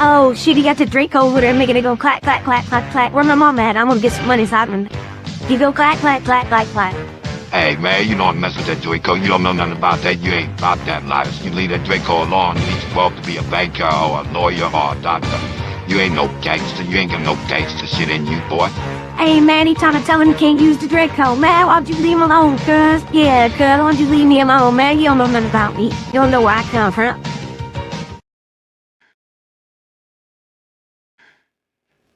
Oh, shit, he got the Draco over there making it go clack, clack, clack, clack, clack. Where my mom at? I'm gonna get some money so I can... You go clack, clack, clack, clack, clack. Hey, man, you don't mess with that Draco. You don't know nothing about that. You ain't about that life. You leave that Draco alone. He's supposed to be a banker or a lawyer or a doctor. You ain't no gangster. You ain't got no gangster shit in you, boy. Hey, man, he trying to tell him he can't use the Draco. Man, why don't you leave him alone, cuz? Yeah, cuz, why don't you leave me alone, man? You don't know nothing about me. You don't know where I come from.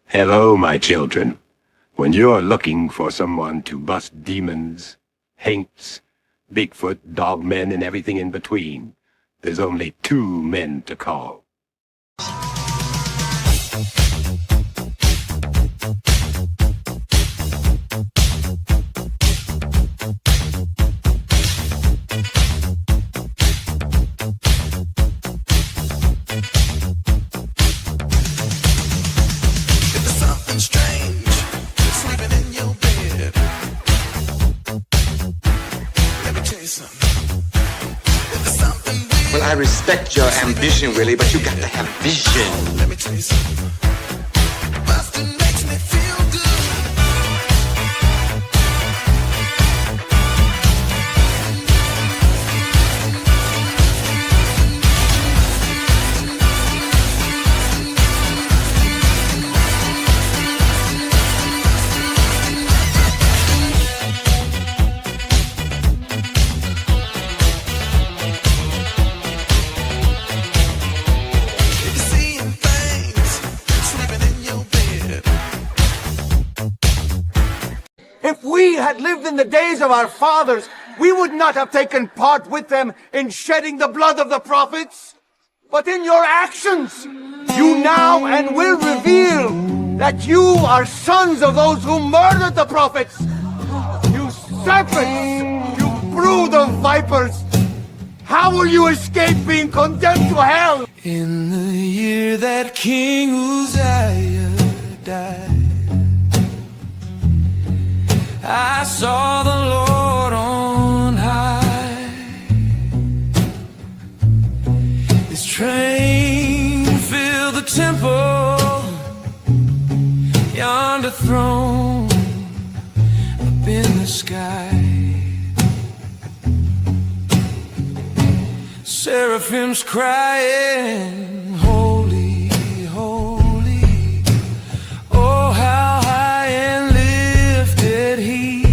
Hello, my children. When you're looking for someone to bust demons, haints, Bigfoot, dogmen, and everything in between, there's only 2 men to call. Well, I respect your ambition, Willie, but you got to have vision. Let me tell you something. Bustin' makes me feel If we had lived in the days of our fathers, we would not have taken part with them in shedding the blood of the prophets. But in your actions, you now and will reveal that you are sons of those who murdered the prophets. You serpents, you brood of vipers. How will you escape being condemned to hell? In the year that King Uzziah died, I saw the Lord on high. His train filled the temple, yonder throne up in the sky. Seraphims crying, holy, holy. Oh, how high and lifted he.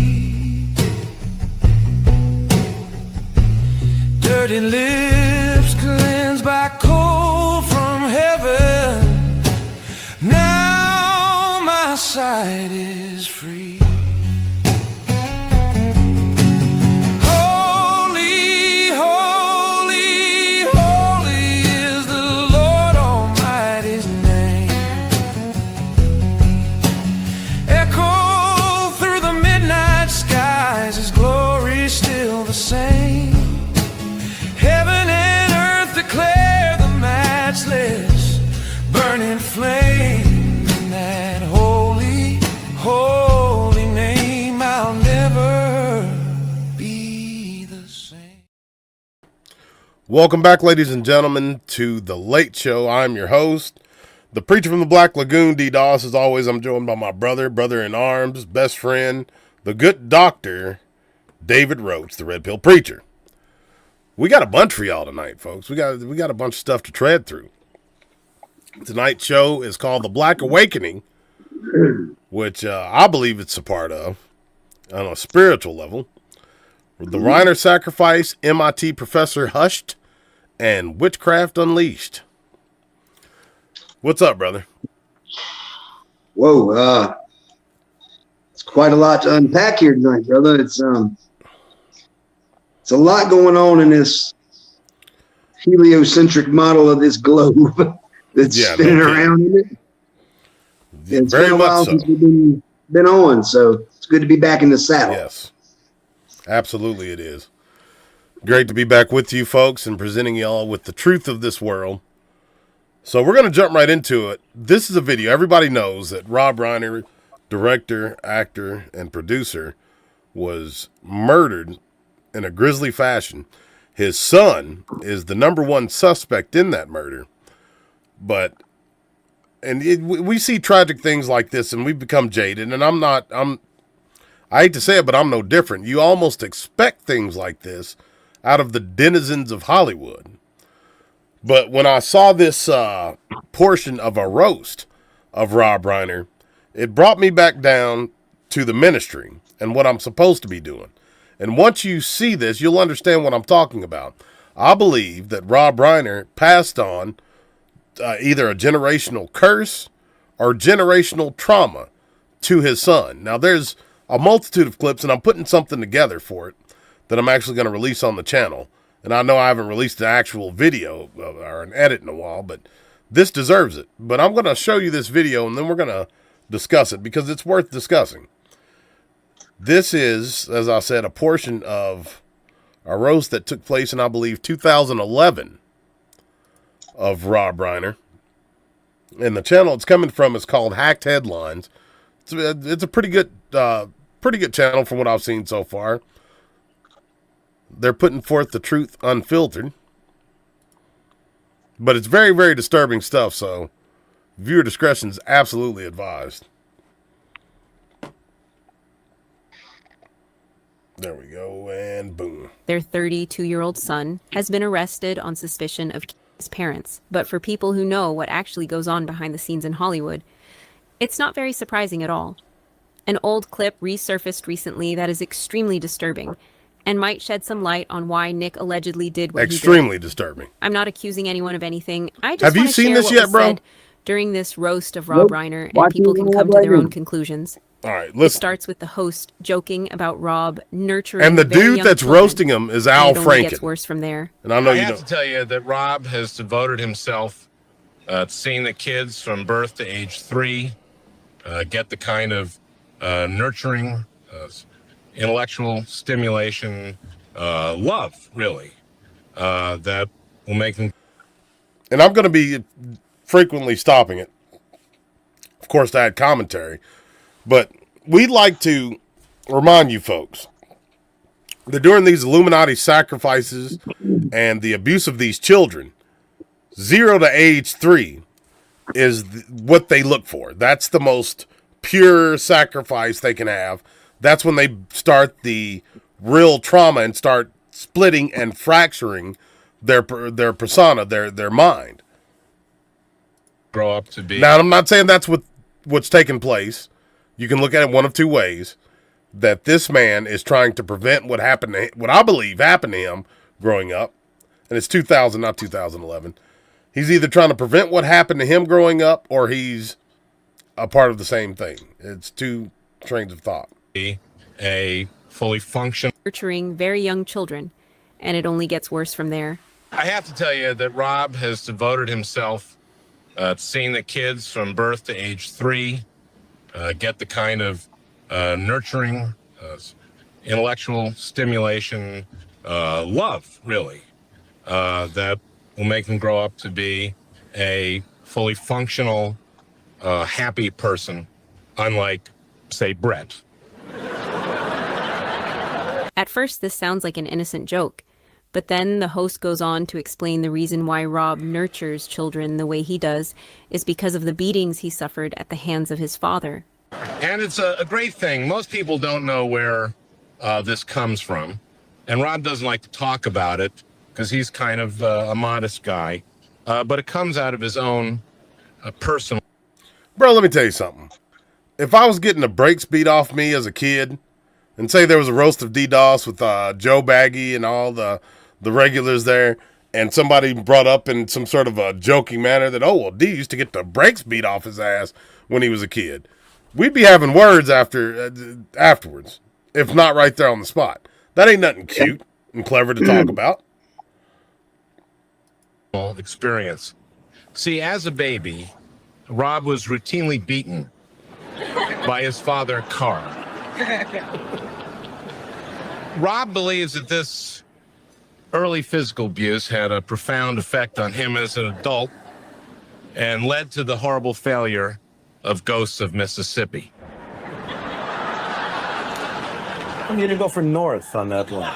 Dirty lips cleansed by cold from heaven. Now my sight is free. Welcome back, ladies and gentlemen, to The Late Show. I'm your host, the preacher from the Black Lagoon, D-Doss. As always, I'm joined by my brother-in-arms, best friend, the good doctor, David Roach, the Red Pill Preacher. We got a bunch for y'all tonight, folks. We got a bunch of stuff to tread through. Tonight's show is called The Black Awakening, which I believe it's a part of, on a spiritual level. The Reiner Sacrifice, MIT Professor Hushed, and Witchcraft Unleashed. What's up, brother? Whoa, it's quite a lot to unpack here tonight, brother. It's a lot going on in this heliocentric model of this globe that's spinning around in it. It's very been a much while so. since we've been on, so it's good to be back in the saddle. Yes, absolutely it is. Great to be back with you folks and presenting y'all with the truth of this world. So we're going to jump right into it. This is a video. Everybody knows that Rob Reiner, director, actor, and producer, was murdered in a grisly fashion. His son is the #1 suspect in that murder. But we see tragic things like this and we become jaded. And I hate to say it, but I'm no different. You almost expect things like this out of the denizens of Hollywood. But when I saw this portion of a roast of Rob Reiner, it brought me back down to the ministry and what I'm supposed to be doing. And once you see this, you'll understand what I'm talking about. I believe that Rob Reiner passed on either a generational curse or generational trauma to his son. Now, there's a multitude of clips, and I'm putting something together for it that I'm actually going to release on the channel. And I know I haven't released an actual video or an edit in a while, but this deserves it. But I'm going to show you this video, and then we're going to discuss it because it's worth discussing. This is, as I said, a portion of a roast that took place in, I believe, 2011 of Rob Reiner. And the channel it's coming from is called Hacked Headlines. It's a pretty good channel from what I've seen so far. They're putting forth the truth unfiltered. But it's very, very disturbing stuff, so viewer discretion is absolutely advised. There we go, and boom. Their 32-year-old son has been arrested on suspicion of his parents. But for people who know what actually goes on behind the scenes in Hollywood, it's not very surprising at all. An old clip resurfaced recently that is extremely disturbing and might shed some light on why Nick allegedly did what he did. Extremely disturbing. I'm not accusing anyone of anything. I just Have you seen this yet, bro? During this roast of Rob Reiner, and people can come to their own conclusions. All right, It listen. starts with the host joking about Rob nurturing And the very dude young that's children, roasting him is and Al it only gets Franken. worse from there. And I know I you have know. to tell you that Rob has devoted himself to seeing the kids from birth to age 3 get the kind of nurturing, intellectual stimulation, love, really, that will make them. And I'm going to be frequently stopping it, of course, to add commentary. But we'd like to remind you folks that during these Illuminati sacrifices and the abuse of these children, 0 to age 3 is what they look for. That's the most pure sacrifice they can have. That's when they start the real trauma and start splitting and fracturing their persona, their mind. Grow up to be. Now, I'm not saying that's what's taking place. You can look at it one of two ways. That this man is trying to prevent what I believe happened to him growing up. And it's 2000, not 2011. He's either trying to prevent what happened to him growing up, or he's a part of the same thing. It's two trains of thought. A fully functional. Nurturing very young children, and it only gets worse from there. I have to tell you that Rob has devoted himself to seeing the kids from birth to age 3 get the kind of nurturing, intellectual stimulation, love, really, that will make them grow up to be a fully functional, happy person, unlike, say, Brett. At first, this sounds like an innocent joke, but then the host goes on to explain the reason why Rob nurtures children the way he does is because of the beatings he suffered at the hands of his father. And it's a great thing. Most people don't know where this comes from, and Rob doesn't like to talk about it because he's kind of a modest guy, but it comes out of his own personal. Bro, let me tell you something. If I was getting the brakes beat off me as a kid, and say there was a roast of DDoS with Joe Baggy and all the regulars there, and somebody brought up in some sort of a joking manner that, oh, well, D used to get the brakes beat off his ass when he was a kid. We'd be having words afterwards, if not right there on the spot. That ain't nothing cute and clever to talk about. Experience. See, as a baby, Rob was routinely beaten by his father, Carl. Rob believes that this early physical abuse had a profound effect on him as an adult and led to the horrible failure of Ghosts of Mississippi. I'm going to go for North on that one.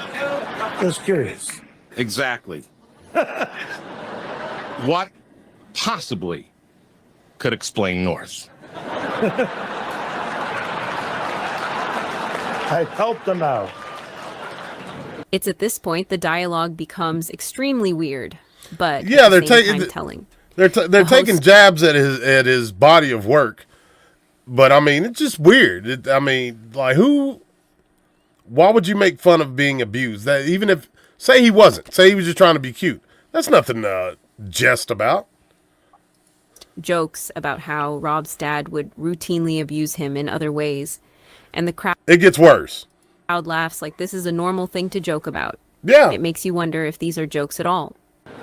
Just curious. Exactly. What possibly could explain north. I helped them out. It's at this point the dialogue becomes extremely weird, but Yeah, at the they're same time telling. They're taking host- jabs at his body of work, but I mean it's just weird. I mean, like who? Why would you make fun of being abused? That even if say he wasn't, say he was just trying to be cute. That's nothing to jest about. Jokes about how Rob's dad would routinely abuse him in other ways, and the crowd It gets worse. laughs like this is a normal thing to joke about. Yeah. It makes you wonder if these are jokes at all.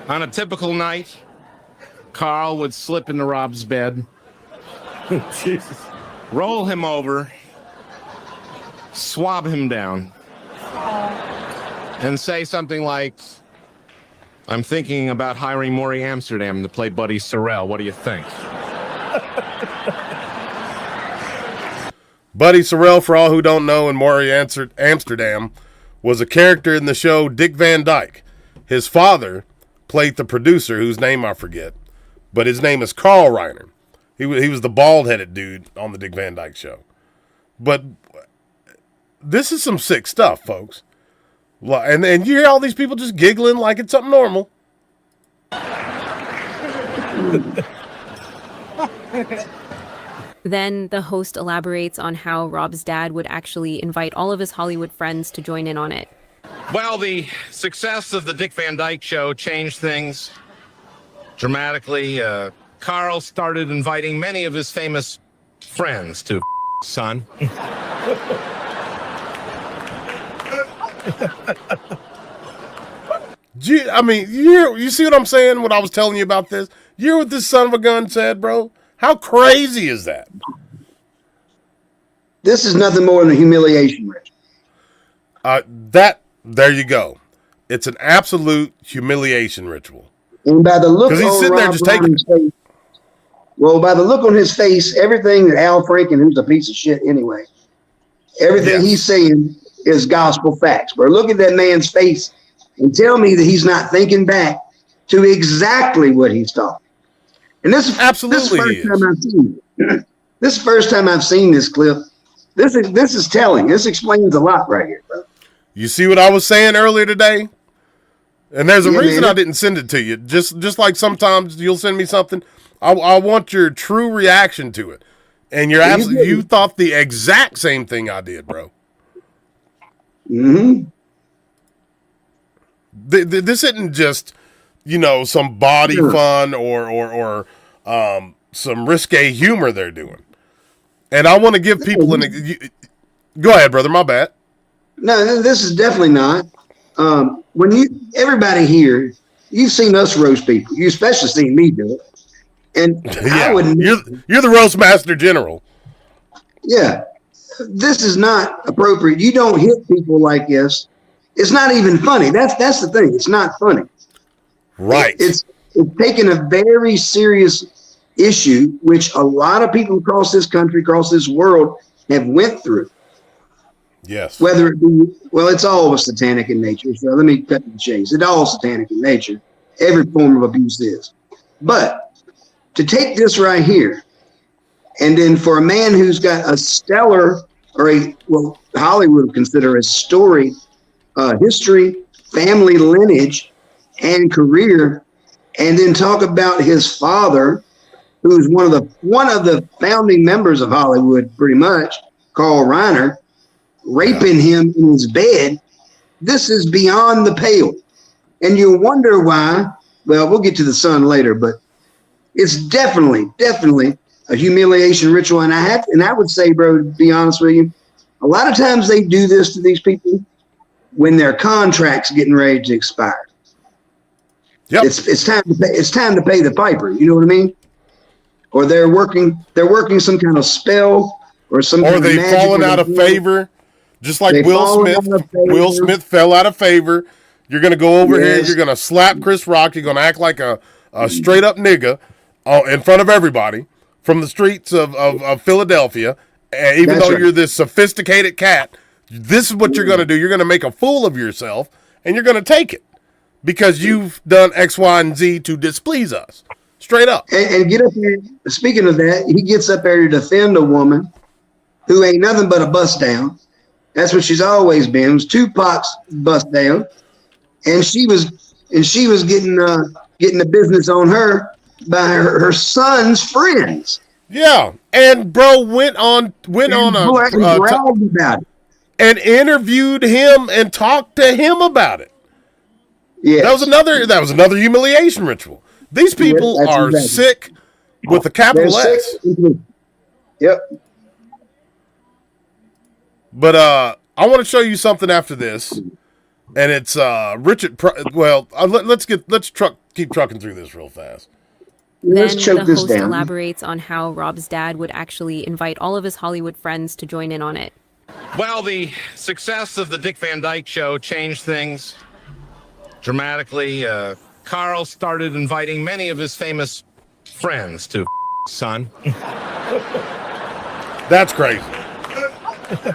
On a typical night, Carl would slip into Rob's bed, Jesus. roll him over, swab him down, and say something like, I'm thinking about hiring Maury Amsterdam to play Buddy Sorrell. What do you think? Buddy Sorrell, for all who don't know, and Maury Amsterdam was a character in the show Dick Van Dyke. His father played the producer, whose name I forget, but his name is Carl Reiner. He was the bald-headed dude on the Dick Van Dyke show. But this is some sick stuff, folks. And you hear all these people just giggling like it's something normal. Then the host elaborates on how Rob's dad would actually invite all of his Hollywood friends to join in on it. Well, the success of the Dick Van Dyke Show changed things dramatically. Carl started inviting many of his famous friends to son. You see what I'm saying? What I was telling you about this? You hear what this son of a gun said, bro? How crazy is that? This is nothing more than a humiliation ritual. There you go. It's an absolute humiliation ritual. And by the look on he's sitting there just taking. Face, well, by the look on his face, everything that Al Franken, who's a piece of shit anyway, everything he's saying is gospel facts. But look at that man's face and tell me that he's not thinking back to exactly what he's talking. And this absolutely this first time I've seen this clip. This is telling. This explains a lot right here, bro. You see what I was saying earlier today? And there's a reason I didn't send it to you. Just like sometimes you'll send me something, I want your true reaction to it. And you thought the exact same thing I did, bro. Mm-hmm. This isn't just, some body fun or some risque humor they're doing. And I want to give people go ahead, brother. My bad. No, this is definitely not. Everybody here, you've seen us roast people. You especially seen me do it. And I wouldn't. You're the roast master general. Yeah, this is not appropriate. You don't hit people like this. It's not even funny. That's the thing. It's not funny. Right. It's taking a very serious issue, which a lot of people across this country, across this world, have went through. Yes. Whether it be, it's all satanic in nature. So let me cut to the chase. It's all satanic in nature. Every form of abuse is. But to take this right here, and then for a man who's got a stellar, Hollywood would consider a story, history, family lineage, and career, and then talk about his father, who's one of the founding members of Hollywood, pretty much, Carl Reiner, raping him in his bed. This is beyond the pale. And you wonder why. Well, we'll get to the son later, but it's definitely a humiliation ritual. And I would say, bro, to be honest with you, a lot of times they do this to these people when their contract's getting ready to expire. Yep. It's time to pay the piper. You know what I mean? Or they're working some kind of spell or some. Or they've fallen out of favor, just like Will Smith. Will Smith fell out of favor. You're gonna go over here. You're gonna slap Chris Rock. You're gonna act like a straight up nigga in front of everybody from the streets of Philadelphia. Even though you're this sophisticated cat, this is what you're gonna do. You're gonna make a fool of yourself, and you're gonna take it because you've done X, Y, and Z to displease us. Straight up. And get up there. Speaking of that, he gets up there to defend a woman who ain't nothing but a bust down. That's what she's always been. It was Tupac's bust down, and she was getting the business on her by her son's friends. Yeah, and bro went on bragged about it and interviewed him and talked to him about it. Yeah, that was another humiliation ritual. These people are sick with a capital S. Yep. But I want to show you something after this, and it's Richard. Let's keep trucking through this real fast. Then the host elaborates on how Rob's dad would actually invite all of his Hollywood friends to join in on it. Well, the success of the Dick Van Dyke Show changed things dramatically. Carl started inviting many of his famous friends to son. That's crazy.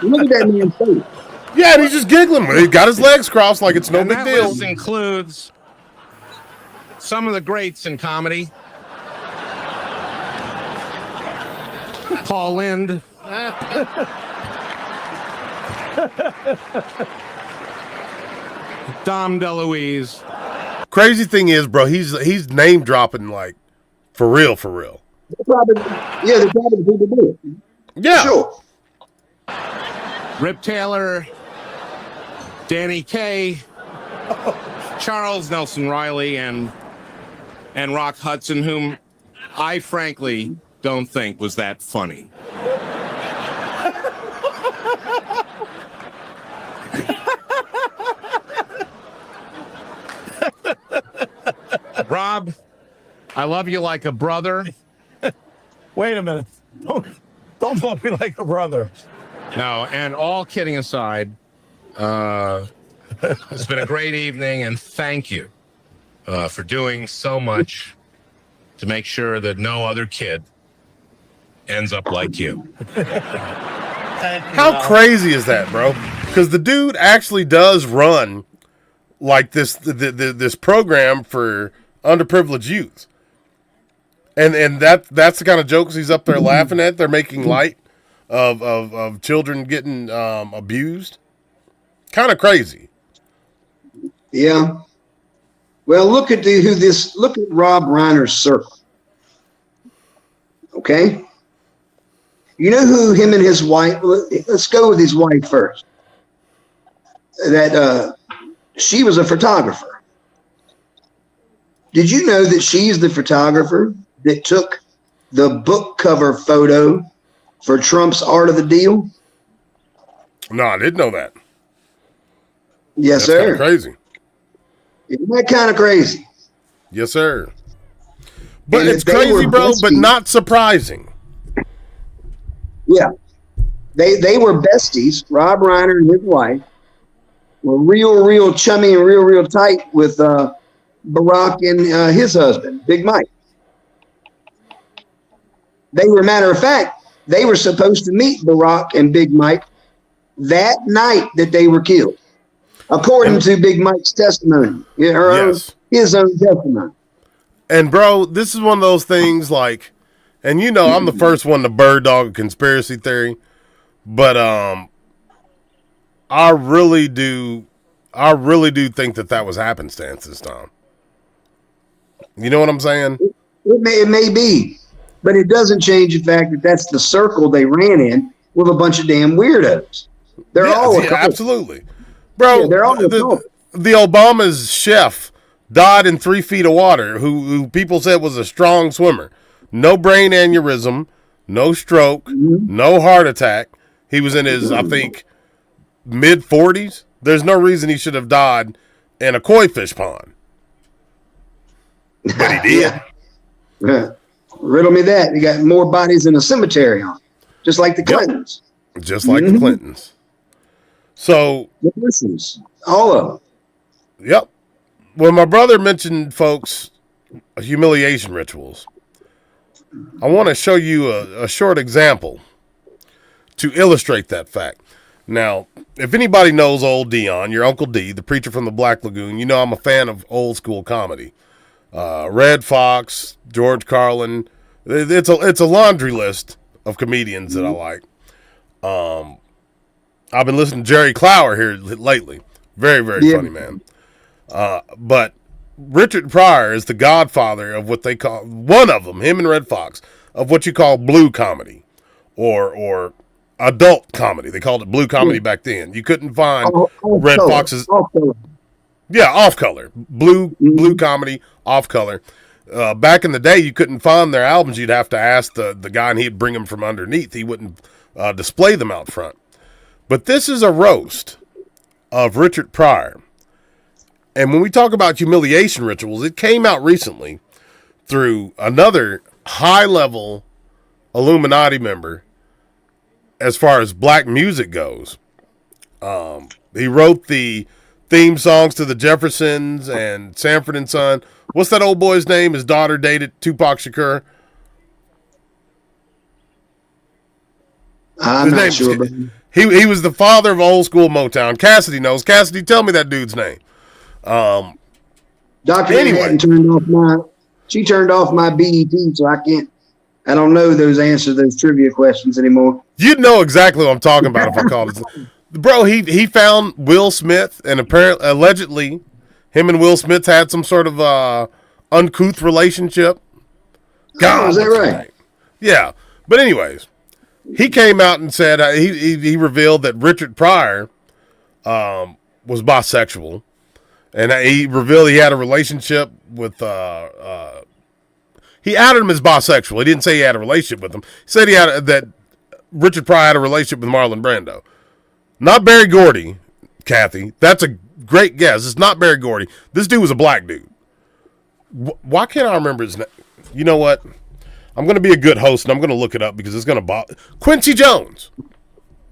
Look at that man's face. Yeah, and he's just giggling. He got his legs crossed like it's no big deal. List includes some of the greats in comedy. Paul Lynde. Dom DeLuise. Crazy thing is, bro, he's name dropping like for real. They're probably people do it. Yeah. Sure. Rip Taylor, Danny Kaye, Charles Nelson Riley, and Rock Hudson, whom I frankly don't think was that funny. Rob, I love you like a brother. Wait a minute. Don't love me like a brother. No, and all kidding aside, it's been a great evening, and thank you for doing so much to make sure that no other kid ends up like you. How crazy is that, bro? Because the dude actually does run like this program for underprivileged youth, and that's the kind of jokes he's up there laughing at. They're making light of children getting abused. Kind of crazy. Yeah. Well, look at Rob Reiner's circle. Okay. You know who him and his wife? Let's go with his wife first. That she was a photographer. Did you know that she's the photographer that took the book cover photo for Trump's Art of the Deal? No, I didn't know that. Yes, That's sir. Crazy. Isn't that kind of crazy? Yes, sir. But And it's they crazy, were bro, but besties. not surprising. Yeah. They were besties. Rob Reiner and his wife were real chummy and real tight with Barack and his husband, Big Mike. Matter of fact, they were supposed to meet Barack and Big Mike that night that they were killed, according to Big Mike's testimony, his own testimony. And bro, this is one of those things like, and you know, I'm the first one to bird dog a conspiracy theory, but I really do think that was happenstance this time. You know what I'm saying? It may be, but it doesn't change the fact that that's the circle they ran in with a bunch of damn weirdos. They're all absolutely, bro. Yeah, they're all the Obama's chef died in 3 feet of water. Who people said was a strong swimmer, no brain aneurysm, no stroke, no heart attack. He was in his, I think, mid 40s. There's no reason he should have died in a koi fish pond, but he did. Yeah. Riddle me that. You got more bodies in a cemetery on, just like the Clintons. Just like the Clintons. So, all of them. Yep. When my brother mentioned, folks, humiliation rituals, I want to show you a short example to illustrate that fact. Now, if anybody knows old Dion, your Uncle D, the preacher from the Black Lagoon, you know I'm a fan of old school comedy. Red Fox, George Carlin. It's a laundry list of comedians that I like. I've been listening to Jerry Clower here lately. Very, very funny man. But Richard Pryor is the godfather of what they call, one of them, him and Red Fox, of what you call blue comedy or adult comedy. They called it blue comedy back then. You couldn't find Red Fox's. Yeah, off color. Blue comedy, off color. Back in the day, you couldn't find their albums. You'd have to ask the guy, and he'd bring them from underneath. He wouldn't display them out front. But this is a roast of Richard Pryor. And when we talk about humiliation rituals, it came out recently through another high-level Illuminati member as far as black music goes. He wrote the theme songs to the Jeffersons and Sanford and Son. What's that old boy's name? His daughter dated Tupac Shakur. I'm not sure. He was the father of old school Motown. Cassidy knows. Cassidy, tell me that dude's name. Dr. Manhattan turned off my BET, so I don't know those answers to those trivia questions anymore. You'd know exactly what I'm talking about if I called it. Bro, he found Will Smith, and allegedly him and Will Smith had some sort of uncouth relationship. God, is that right? Yeah. But anyways, he came out and said he revealed that Richard Pryor was bisexual. And he revealed he had a relationship with, he outed him as bisexual. He didn't say he had a relationship with him. He said that Richard Pryor had a relationship with Marlon Brando. Not Barry Gordy, Kathy. That's a great guess. It's not Barry Gordy. This dude was a black dude. Why can't I remember his name? You know what? I'm going to be a good host, and I'm going to look it up because it's going to bother. Quincy Jones.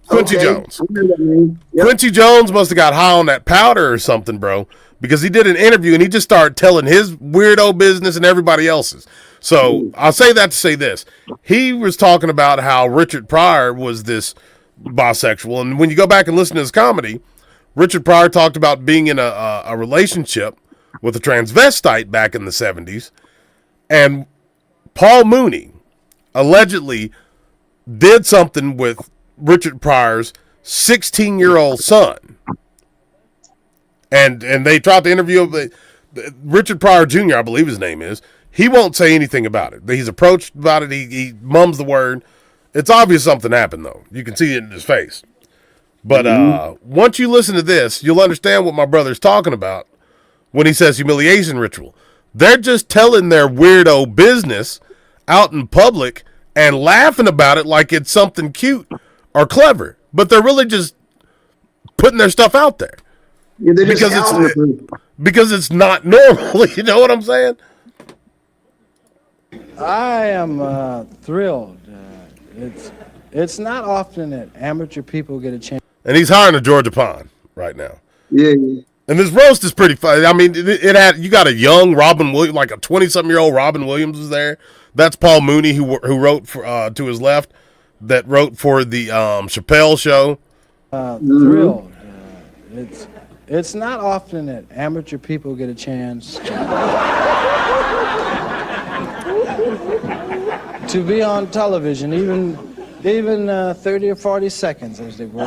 Quincy Jones. Yep. Quincy Jones must have got high on that powder or something, bro, because he did an interview and he just started telling his weirdo business and everybody else's. So I'll say that to say this. He was talking about how Richard Pryor was this bisexual. And when you go back and listen to his comedy, Richard Pryor talked about being in a relationship with a transvestite back in the 70s. And Paul Mooney allegedly did something with Richard Pryor's 16-year-old son. And they tried to interview Richard Pryor Jr., I believe his name is. He won't say anything about it. He's approached about it. He mums the word. It's obvious something happened, though. You can see it in his face. But once you listen to this, you'll understand what my brother's talking about when he says humiliation ritual. They're just telling their weirdo business out in public and laughing about it like it's something cute or clever. But they're really just putting their stuff out there. Yeah, because it's not normal. You know what I'm saying? I am thrilled. It's not often that amateur people get a chance. And he's hiring a Georgia Pond right now. Yeah. And this roast is pretty funny. I mean, it had, you got a young Robin Williams, like a 20-something-year-old Robin Williams was there. That's Paul Mooney who wrote for to his left, that wrote for the Chappelle show. Thrilled. It's not often that amateur people get a chance to be on television, even 30 or 40 seconds, as they were.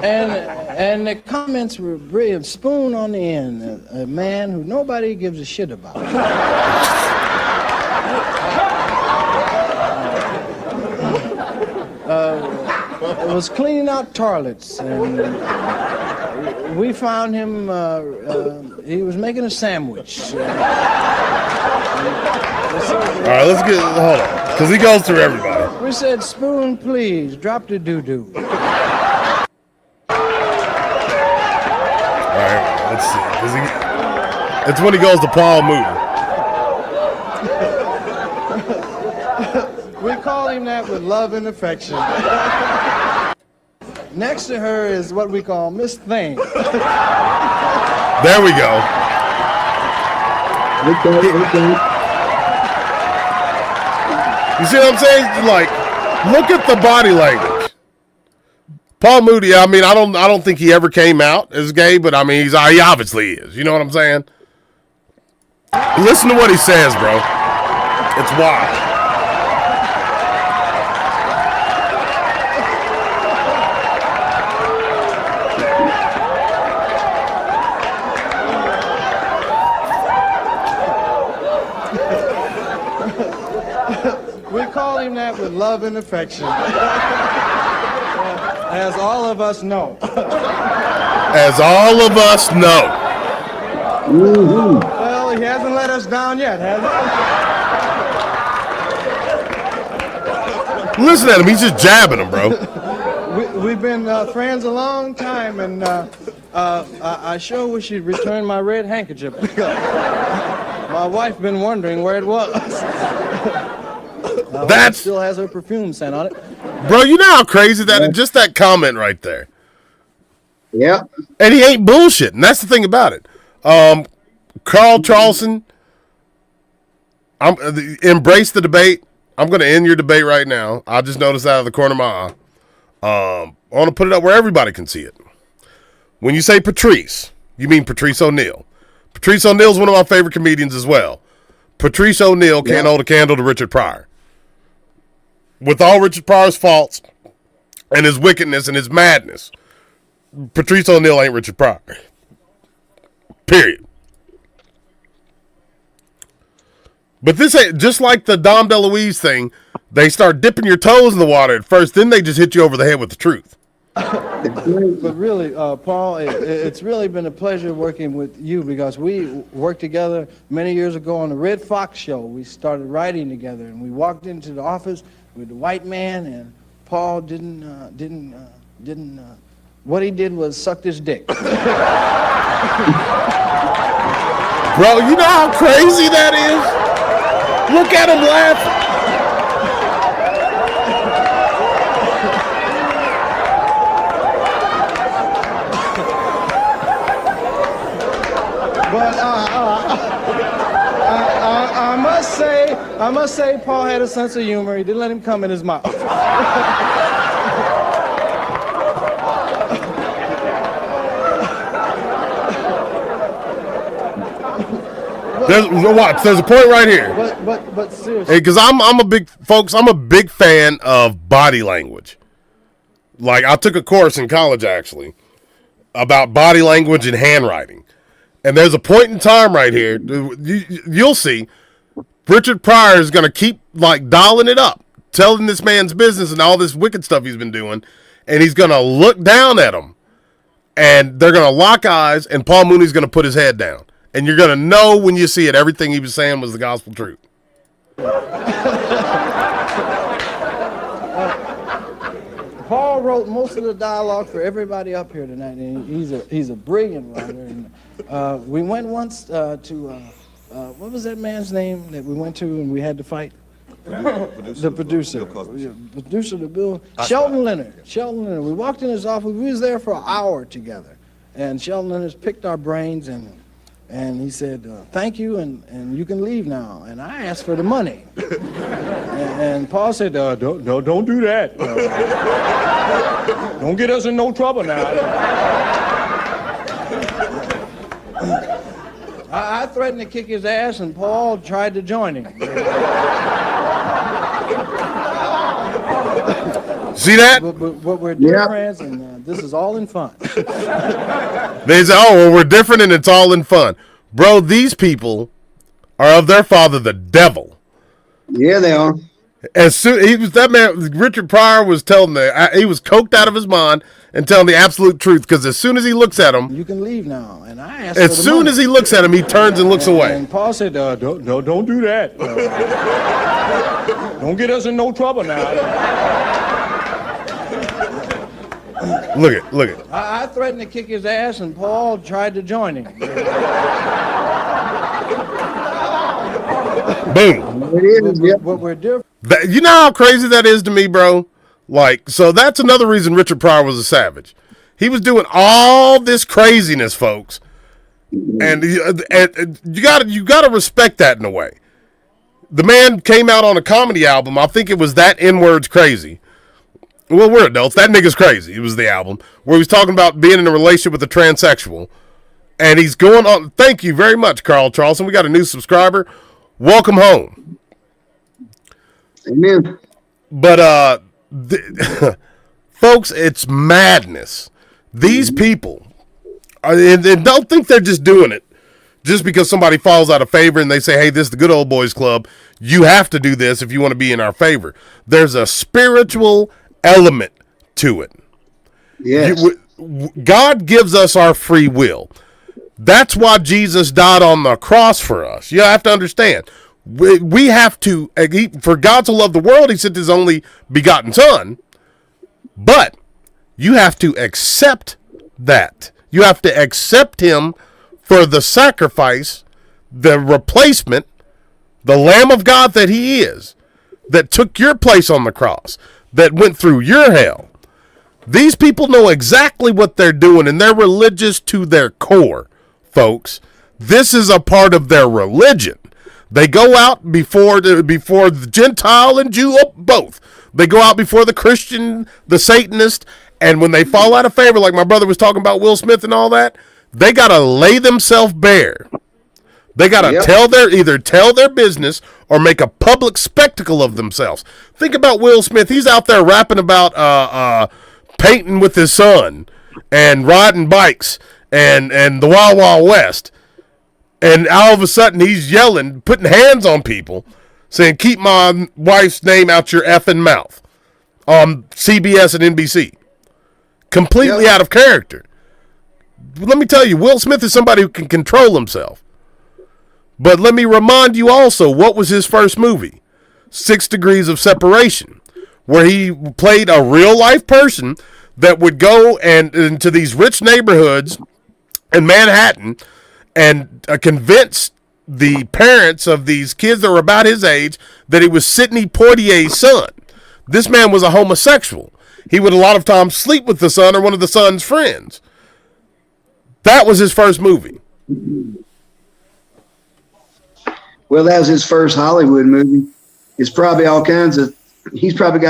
And the comments were brilliant. Spoon on the end, a man who nobody gives a shit about. Was cleaning out toilets, and we found him, he was making a sandwich. All right, hold on, because he goes through everybody. We said, Spoon, please, drop the doo-doo. All right, let's see. It's when he goes to Paul Mooney. We call him that with love and affection. Next to her is what we call Miss Thing. There we go. Okay. You see what I'm saying? Like, look at the body language. Paul Mooney, I mean, I don't think he ever came out as gay, but I mean, he obviously is. You know what I'm saying? Listen to what he says, bro. It's wild. We call him that with love and affection. As all of us know. As all of us know. Mm-hmm. Well, he hasn't let us down yet, has he? Listen at him. He's just jabbing him, bro. We've been friends a long time, and I sure wish he'd return my red handkerchief. My wife been wondering where it was. That still has her perfume scent on it. Bro, you know how crazy that is? Just that comment right there. Yeah. And he ain't bullshitting. That's the thing about it. Carl Charleston, embrace the debate. I'm going to end your debate right now. I just noticed out of the corner of my eye. I want to put it up where everybody can see it. When you say Patrice, you mean Patrice O'Neal. Patrice O'Neal is one of my favorite comedians as well. Patrice O'Neal can't hold a candle to Richard Pryor. With all Richard Pryor's faults and his wickedness and his madness, Patrice O'Neal ain't Richard Pryor. Period. But this ain't just like the Dom DeLuise thing. They start dipping your toes in the water at first, then they just hit you over the head with the truth. But really, Paul, it's really been a pleasure working with you because we worked together many years ago on the Red Fox show. We started writing together, and we walked into the office with the white man, and Paul didn't. What he did was sucked his dick. Bro, you know how crazy that is? Look at him laughing. But I must say, Paul had a sense of humor. He didn't let him come in his mouth. There's a point right here. But seriously, because I'm a big fan of body language. Like, I took a course in college actually about body language and handwriting. And there's a point in time right here, you'll see, Richard Pryor is going to keep, like, dialing it up, telling this man's business and all this wicked stuff he's been doing, and he's going to look down at him, and they're going to lock eyes, and Paul Mooney's going to put his head down. And you're going to know when you see it, everything he was saying was the gospel truth. Paul wrote most of the dialogue for everybody up here tonight, and he's a brilliant writer. And we went once to what was that man's name that we went to and we had to fight? The producer. Producer to Bill. Sheldon Leonard. Sheldon Leonard. We walked in his office. We was there for an hour together, and Sheldon Leonard picked our brains and he said, thank you, and you can leave now. And I asked for the money. and Paul said, don't do that. Don't get us in no trouble now. I threatened to kick his ass, and Paul tried to join him. See that? But we're dear friends, and this is all in fun. They say, oh, well, we're different and it's all in fun. Bro, these people are of their father, the devil. Yeah, they are. As soon Richard Pryor was telling he was coked out of his mind and telling the absolute truth, because as soon as he looks at him, you can leave now. And I asked as soon as he looks at him, he turns and looks away. And Paul said, don't do that. Don't get us in no trouble now. Look it. I threatened to kick his ass, and Paul tried to join him. Boom. But we're different. You know how crazy that is to me, bro? Like, so that's another reason Richard Pryor was a savage. He was doing all this craziness, folks. And you gotta respect that in a way. The man came out on a comedy album. I think it was That N-Word's Crazy. Well, we're adults. That nigga's crazy. It was the album where he was talking about being in a relationship with a transsexual. And he's going on. Thank you very much, Carl Charleston. We got a new subscriber. Welcome home. Amen. But folks, it's madness. These people, and don't think they're just doing it just because somebody falls out of favor and they say, hey, this is the good old boys club. You have to do this if you want to be in our favor. There's a spiritual element to it. Yes. God gives us our free will. That's why Jesus died on the cross for us. You have to understand. We have to, for God to love the world, he sent his only begotten son. But you have to accept that. You have to accept him for the sacrifice, the replacement, the Lamb of God that he is, that took your place on the cross, that went through your hell. These people know exactly what they're doing, and they're religious to their core, folks. This is a part of their religion. They go out before the Gentile and Jew, both. They go out before the Christian, the Satanist, and when they fall out of favor, like my brother was talking about Will Smith and all that, they got to lay themselves bare. They got to either tell their business or make a public spectacle of themselves. Think about Will Smith. He's out there rapping about painting with his son and riding bikes and the Wild Wild West. And all of a sudden he's yelling, putting hands on people, saying, keep my wife's name out your effing mouth on CBS and NBC. Completely out of character. Let me tell you, Will Smith is somebody who can control himself. But let me remind you also, what was his first movie? 6 Degrees of Separation, where he played a real-life person that would go and into these rich neighborhoods in Manhattan and convince the parents of these kids that were about his age that he was Sidney Poitier's son. This man was a homosexual. He would a lot of times sleep with the son or one of the son's friends. That was his first movie. Well, that was his first Hollywood movie. He's probably got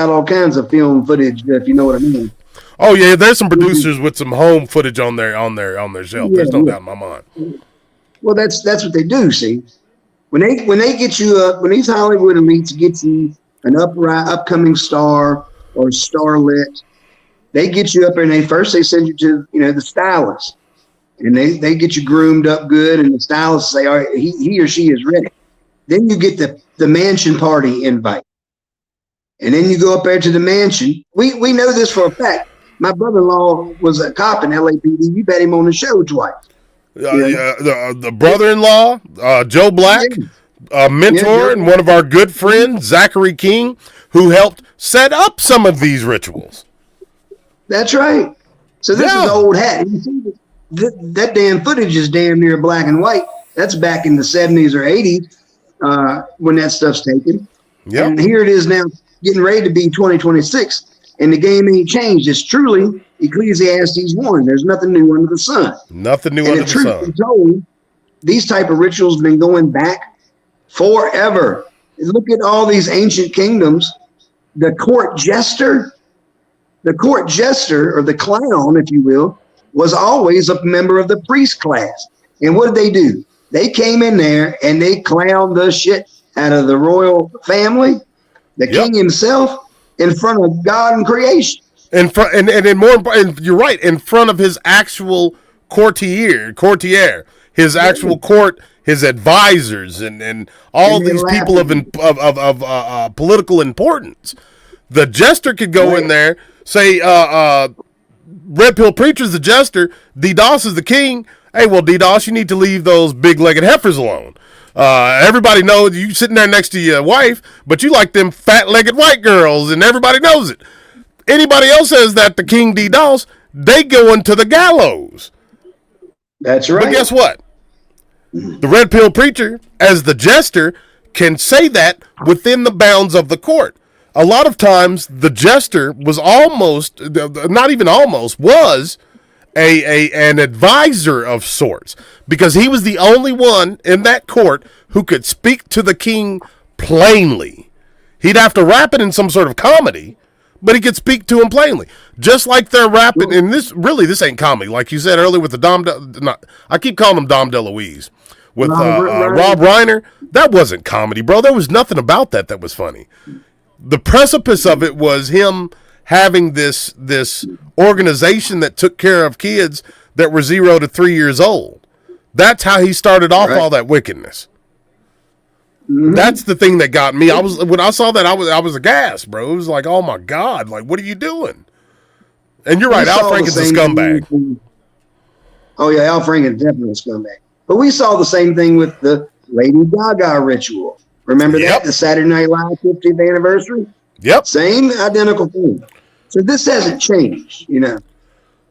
all kinds of film footage, if you know what I mean. Oh yeah, there's some producers with some home footage on their shelf. There's no doubt in my mind. Well, that's what they do. See, when they get you up, when these Hollywood elites get you an upcoming star or starlet, they get you up there and they send you to the stylist, and they get you groomed up good, and the stylist say, all right, he or she is ready. Then you get the mansion party invite, and then you go up there to the mansion. We know this for a fact. My brother-in-law was a cop in LAPD. You've had him on the show twice. The brother-in-law, Joe Black, a mentor and one of our good friends, Zachary King, who helped set up some of these rituals. That's right. So this is old hat. You see, that damn footage is damn near black and white. That's back in the 70s or 80s when that stuff's taken. Yep. And here it is now getting ready to be 2026. And the game ain't changed. It's truly Ecclesiastes 1. There's nothing new under the sun. Nothing new under the sun. And the truth be told, these type of rituals have been going back forever. Look at all these ancient kingdoms. The court jester, or the clown, if you will, was always a member of the priest class. And what did they do? They came in there and they clowned the shit out of the royal family, the king himself, in front of God and creation. And you're right, in front of his actual courtier, his actual court, his advisors, and all these people of political importance. The jester could go in there, say, Red Pill Preacher's the jester, D-Doss is the king. Hey, well, D-Doss, you need to leave those big-legged heifers alone. Everybody knows you sitting there next to your wife, but you like them fat-legged white girls, and everybody knows it. Anybody else says that to King D-Doss, they go into the gallows. That's right. But guess what? The Red Pill Preacher, as the jester, can say that within the bounds of the court. A lot of times, the jester was almost, not even almost, was an advisor of sorts, because he was the only one in that court who could speak to the king plainly. He'd have to wrap it in some sort of comedy, but he could speak to him plainly. Just like they're rapping, and this ain't comedy. Like you said earlier with the I keep calling him Dom DeLuise. With Rob Reiner, that wasn't comedy, bro. There was nothing about that was funny. The precipice of it was him having this organization that took care of kids that were 0 to 3 years old. That's how he started off all that wickedness. Mm-hmm. That's the thing that got me. When I saw that, I was aghast, bro. It was like, oh my God, like what are you doing? And you're right, Al Franken's a scumbag. Oh yeah, Al Franken's definitely a scumbag. But we saw the same thing with the Lady Gaga ritual. Remember that? The Saturday Night Live 50th anniversary? Yep. Same identical thing. So this hasn't changed, you know.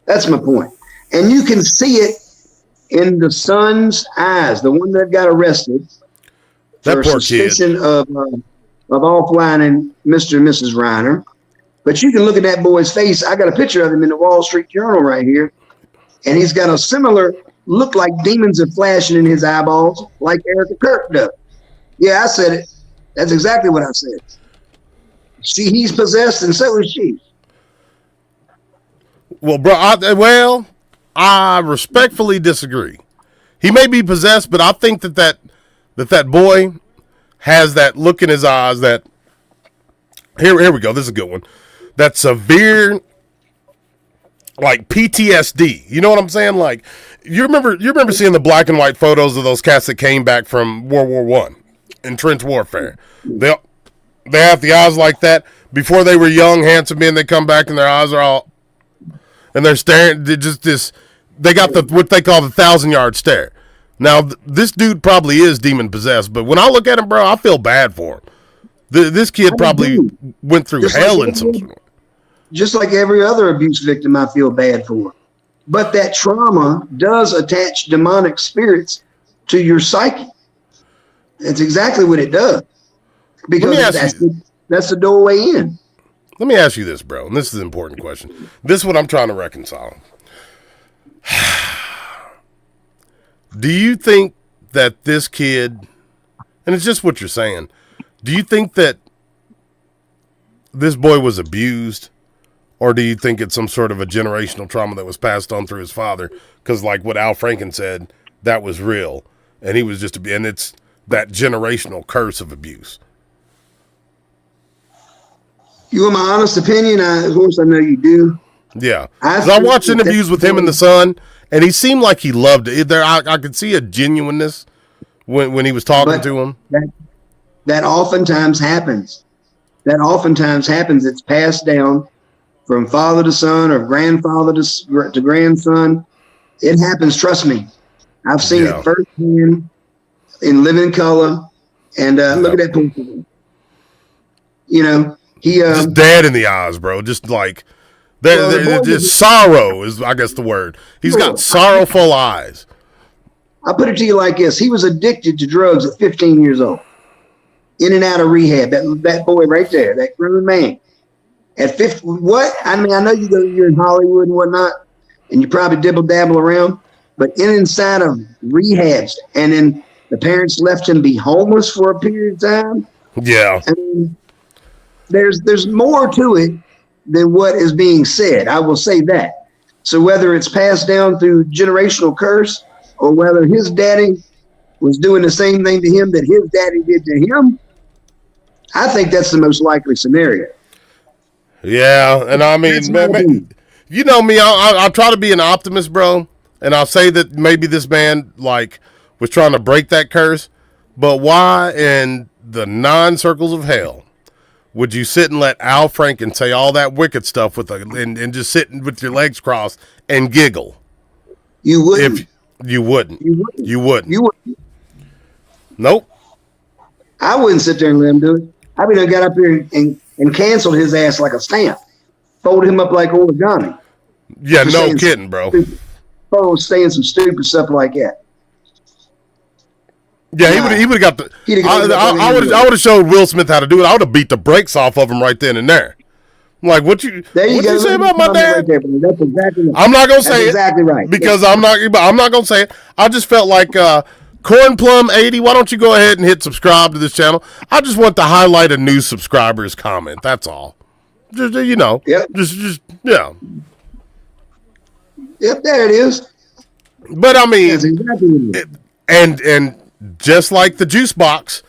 That's my point. And you can see it in the son's eyes, the one that got arrested for suspicion of offlining Mr. and Mrs. Reiner. But you can look at that boy's face. I got a picture of him in the Wall Street Journal right here. And he's got a similar look, like demons are flashing in his eyeballs, like Erica Kirk does. Yeah, I said it. That's exactly what I said. See, he's possessed, and so is she. Well, bro, I respectfully disagree. He may be possessed, but I think that boy has that look in his eyes that here we go. This is a good one. That severe, like PTSD. You know what I'm saying? Like you remember seeing the black and white photos of those cats that came back from World War I in trench warfare. They have the eyes like that. Before they were young, handsome men, they come back and their eyes are all, and they're staring. They got what they call the 1,000-yard stare. Now this dude probably is demon possessed, but when I look at him, bro, I feel bad for him. This kid probably went through hell in some sort. Just like every other abuse victim, I feel bad for. But that trauma does attach demonic spirits to your psyche. That's exactly what it does. Because that's the doorway in. Let me ask you this, bro, and this is an important question. This is what I'm trying to reconcile. Do you think that this kid, and it's just what you're saying, do you think that this boy was abused? Or do you think it's some sort of a generational trauma that was passed on through his father? Because like what Al Franken said, that was real. And he was and it's that generational curse of abuse. You want my honest opinion? Of course, I know you do. Yeah. I watched interviews with him and the son, and he seemed like he loved it. I could see a genuineness when he was talking to him. That oftentimes happens. It's passed down from father to son or grandfather to grandson. It happens, trust me. I've seen it firsthand in living color. And look at that picture. You know, he just dead in the eyes, bro. Just like there's sorrow is, I guess, the word. He's got sorrowful eyes. I'll put it to you like this. He was addicted to drugs at 15 years old. In and out of rehab. That boy right there, that grown man. At 50, what? I mean, I know you're in Hollywood and whatnot, and you probably dibble-dabble around, but inside of rehabs, and then the parents left him be homeless for a period of time. Yeah. I mean, there's more to it than what is being said. I will say that. So whether it's passed down through generational curse or whether his daddy was doing the same thing to him that his daddy did to him, I think that's the most likely scenario. Yeah, and I mean, man, you know me, I try to be an optimist, bro, and I'll say that maybe this man, like, was trying to break that curse, but why in the 9 circles of hell would you sit and let Al Franken say all that wicked stuff and just sit with your legs crossed and giggle? You wouldn't. You wouldn't. You wouldn't. Nope. I wouldn't sit there and let him do it. I mean, I got up here and canceled his ass like a stamp. Folded him up like origami. Yeah, no kidding, bro. Saying some stupid stuff like that. Yeah, he would have got the. I would have showed Will Smith how to do it. I would have beat the brakes off of him right then and there. I'm like, what you say about my dad? Right there, that's exactly right. I'm not gonna say it exactly right because I'm not gonna say it. I just felt like Corn Plum 80. Why don't you go ahead and hit subscribe to this channel? I just want to highlight a new subscriber's comment. That's all. Just you know. Yep. Just yeah. Yep, there it is. But I mean, That's exactly what it is. and just like the juice box,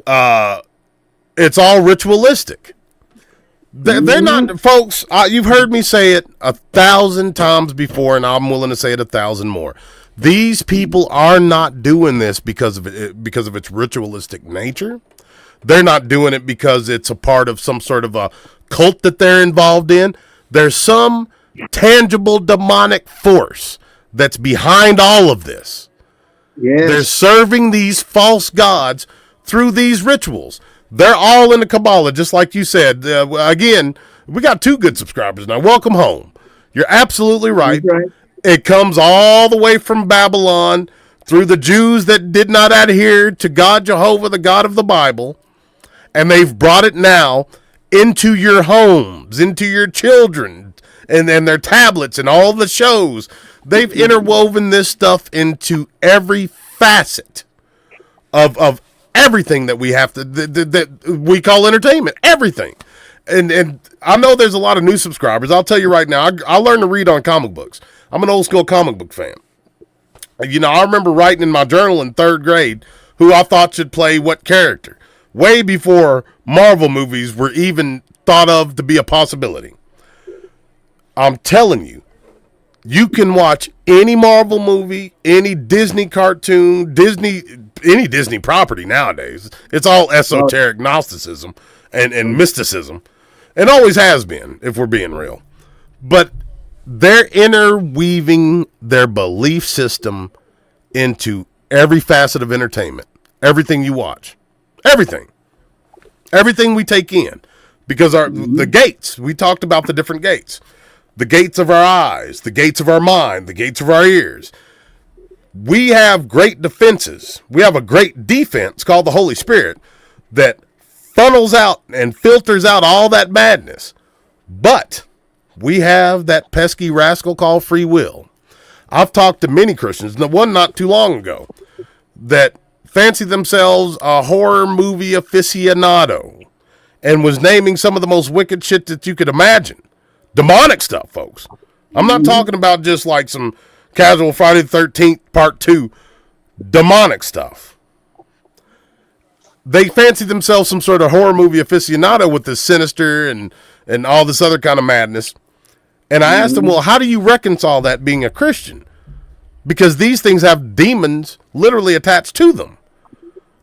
it's all ritualistic. They're not, folks. You've heard me say it 1,000 times before, and I'm willing to say it 1,000 more. These people are not doing this because of its ritualistic nature. They're not doing it because it's a part of some sort of a cult that they're involved in. There's some tangible demonic force that's behind all of this. Yes. They're serving these false gods through these rituals. They're all in the Kabbalah, just like you said. Again, we got 2 good subscribers now. Welcome home. You're absolutely right. It comes all the way from Babylon through the Jews that did not adhere to God Jehovah, the God of the Bible, and they've brought it now into your homes, into your children, and their tablets and all the shows. They've interwoven this stuff into every facet of everything that we have to that we call entertainment. Everything. And I know there's a lot of new subscribers. I'll tell you right now, I learned to read on comic books. I'm an old school comic book fan. You know, I remember writing in my journal in 3rd grade who I thought should play what character, way before Marvel movies were even thought of to be a possibility. I'm telling you, you can watch any Marvel movie, any Disney cartoon, any Disney property nowadays. It's all esoteric Gnosticism and mysticism, and always has been, if we're being real. But they're interweaving their belief system into every facet of entertainment. Everything you watch. Everything we take in. Because the gates, we talked about the different gates. The gates of our eyes, the gates of our mind, the gates of our ears. We have great defenses. We have a great defense called the Holy Spirit that funnels out and filters out all that madness. But we have that pesky rascal called free will. I've talked to many Christians, one not too long ago, that fancy themselves a horror movie aficionado and was naming some of the most wicked shit that you could imagine. Demonic stuff, folks. I'm not talking about just like some casual Friday the 13th part 2 demonic stuff. They fancy themselves some sort of horror movie aficionado with this sinister and all this other kind of madness. And I asked them, well, how do you reconcile that being a Christian? Because these things have demons literally attached to them.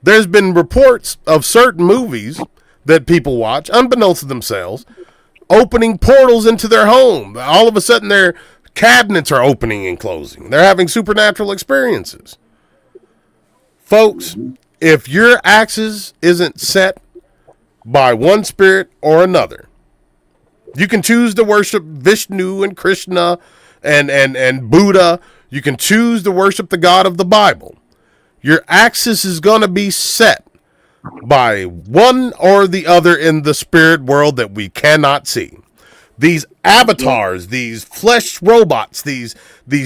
There's been reports of certain movies that people watch, unbeknownst to themselves, opening portals into their home. All of a sudden, their cabinets are opening and closing. They're having supernatural experiences. Folks, if your axis isn't set by one spirit or another, you can choose to worship Vishnu and Krishna and Buddha. You can choose to worship the God of the Bible. Your axis is going to be set by one or the other in the spirit world that we cannot see. These avatars, these flesh robots, these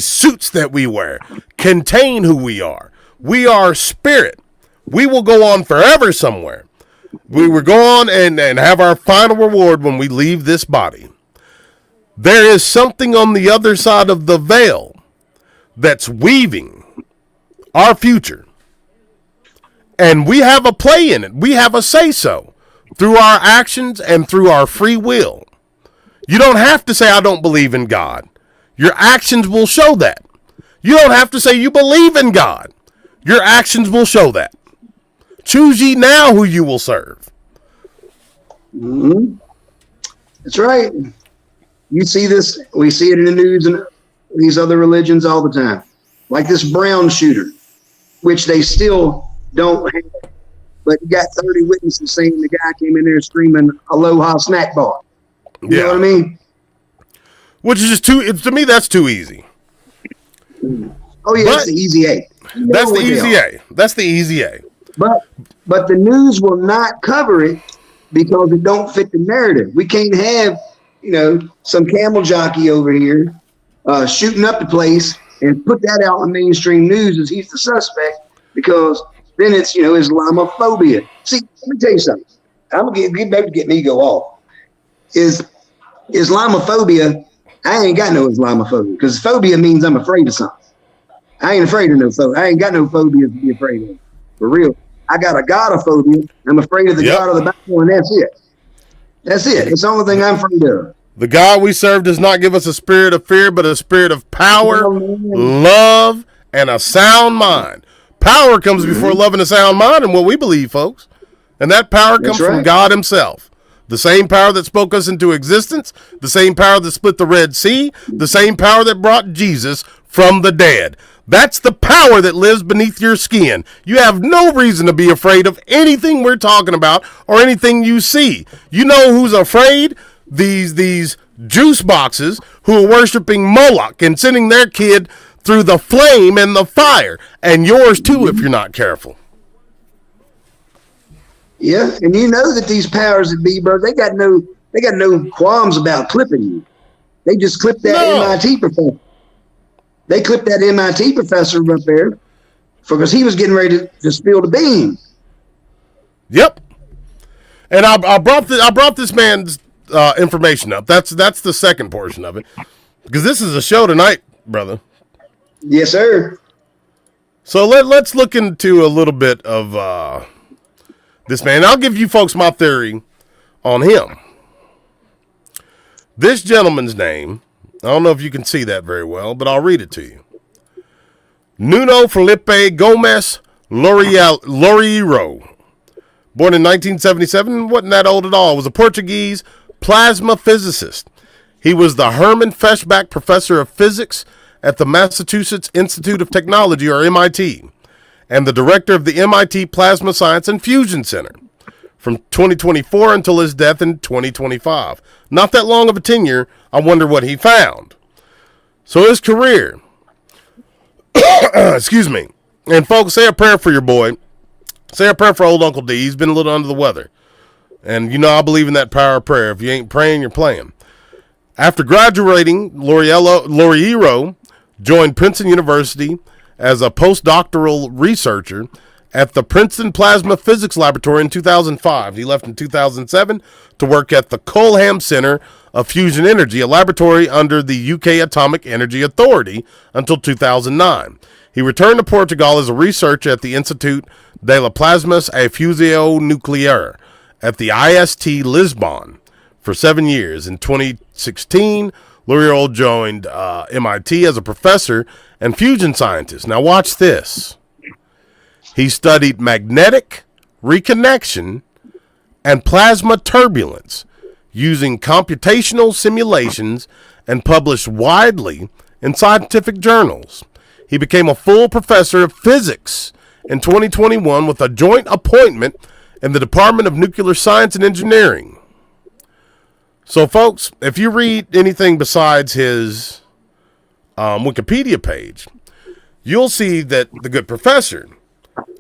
suits that we wear contain who we are. We are spirit. We will go on forever somewhere. We will go on and have our final reward when we leave this body. There is something on the other side of the veil that's weaving our future. And we have a play in it. We have a say-so through our actions and through our free will. You don't have to say, I don't believe in God. Your actions will show that. You don't have to say you believe in God. Your actions will show that. Choose ye now who you will serve. Mm-hmm. That's right. You see this, we see it in the news and these other religions all the time. Like this Brown shooter, which they still don't have. But you got 30 witnesses saying the guy came in there screaming Aloha snack bar. You know what I mean? Which is just to me, that's too easy. Oh, yeah, that's the easy A. That's the easy A. That's the easy A. But the news will not cover it because it don't fit the narrative. We can't have, some camel jockey over here shooting up the place and put that out in mainstream news as he's the suspect, because then it's, Islamophobia. See, let me tell you something. I'm going to get me go off. is Islamophobia. I ain't got no Islamophobia because phobia means I'm afraid of something. I ain't afraid of no phobia. I ain't got no phobia to be afraid of. For real. I got a godophobia. I'm afraid of the God of the Bible, and that's it. That's it. It's the only thing I'm afraid of. The God we serve does not give us a spirit of fear, but a spirit of power, love, and a sound mind. Power comes before love and a sound mind, and what we believe, folks. And that power comes from God himself. The same power that spoke us into existence, the same power that split the Red Sea, the same power that brought Jesus from the dead. That's the power that lives beneath your skin. You have no reason to be afraid of anything we're talking about or anything you see. You know who's afraid? These juice boxes who are worshiping Moloch and sending their kid through the flame and the fire. And yours too if you're not careful. Yeah, and you know that these powers that be, bro, they got no qualms about clipping you. They just clipped that MIT professor. They clipped that MIT professor up there because he was getting ready to spill the beans. Yep. And I brought this man's information up. That's the second portion of it, because this is a show tonight, brother. Yes, sir. So let's look into a little bit of this man. I'll give you folks my theory on him. This gentleman's name, I don't know if you can see that very well, but I'll read it to you. Nuno Felipe Gomes Loureiro. Born in 1977, wasn't that old at all. Was a Portuguese plasma physicist. He was the Herman Feshbach Professor of Physics at the Massachusetts Institute of Technology, or MIT, and the director of the MIT Plasma Science and Fusion Center from 2024 until his death in 2025. Not that long of a tenure. I wonder what he found. So his career, excuse me, and folks, say a prayer for your boy. Say a prayer for old Uncle D. He's been a little under the weather. And you know I believe in that power of prayer. If you ain't praying, you're playing. After graduating, Loureiro joined Princeton University as a postdoctoral researcher at the Princeton Plasma Physics Laboratory in 2005. He left in 2007 to work at the Culham Center of Fusion Energy, a laboratory under the UK Atomic Energy Authority, until 2009. He returned to Portugal as a researcher at the Instituto de la Plasmas e Fusão Nuclear at the IST Lisbon for 7 years. In 2016, Loureiro joined MIT as a professor and fusion scientist. Now watch this. He studied magnetic reconnection and plasma turbulence using computational simulations and published widely in scientific journals. He became a full professor of physics in 2021 with a joint appointment in the Department of Nuclear Science and Engineering. So, folks, if you read anything besides his Wikipedia page, you'll see that the good professor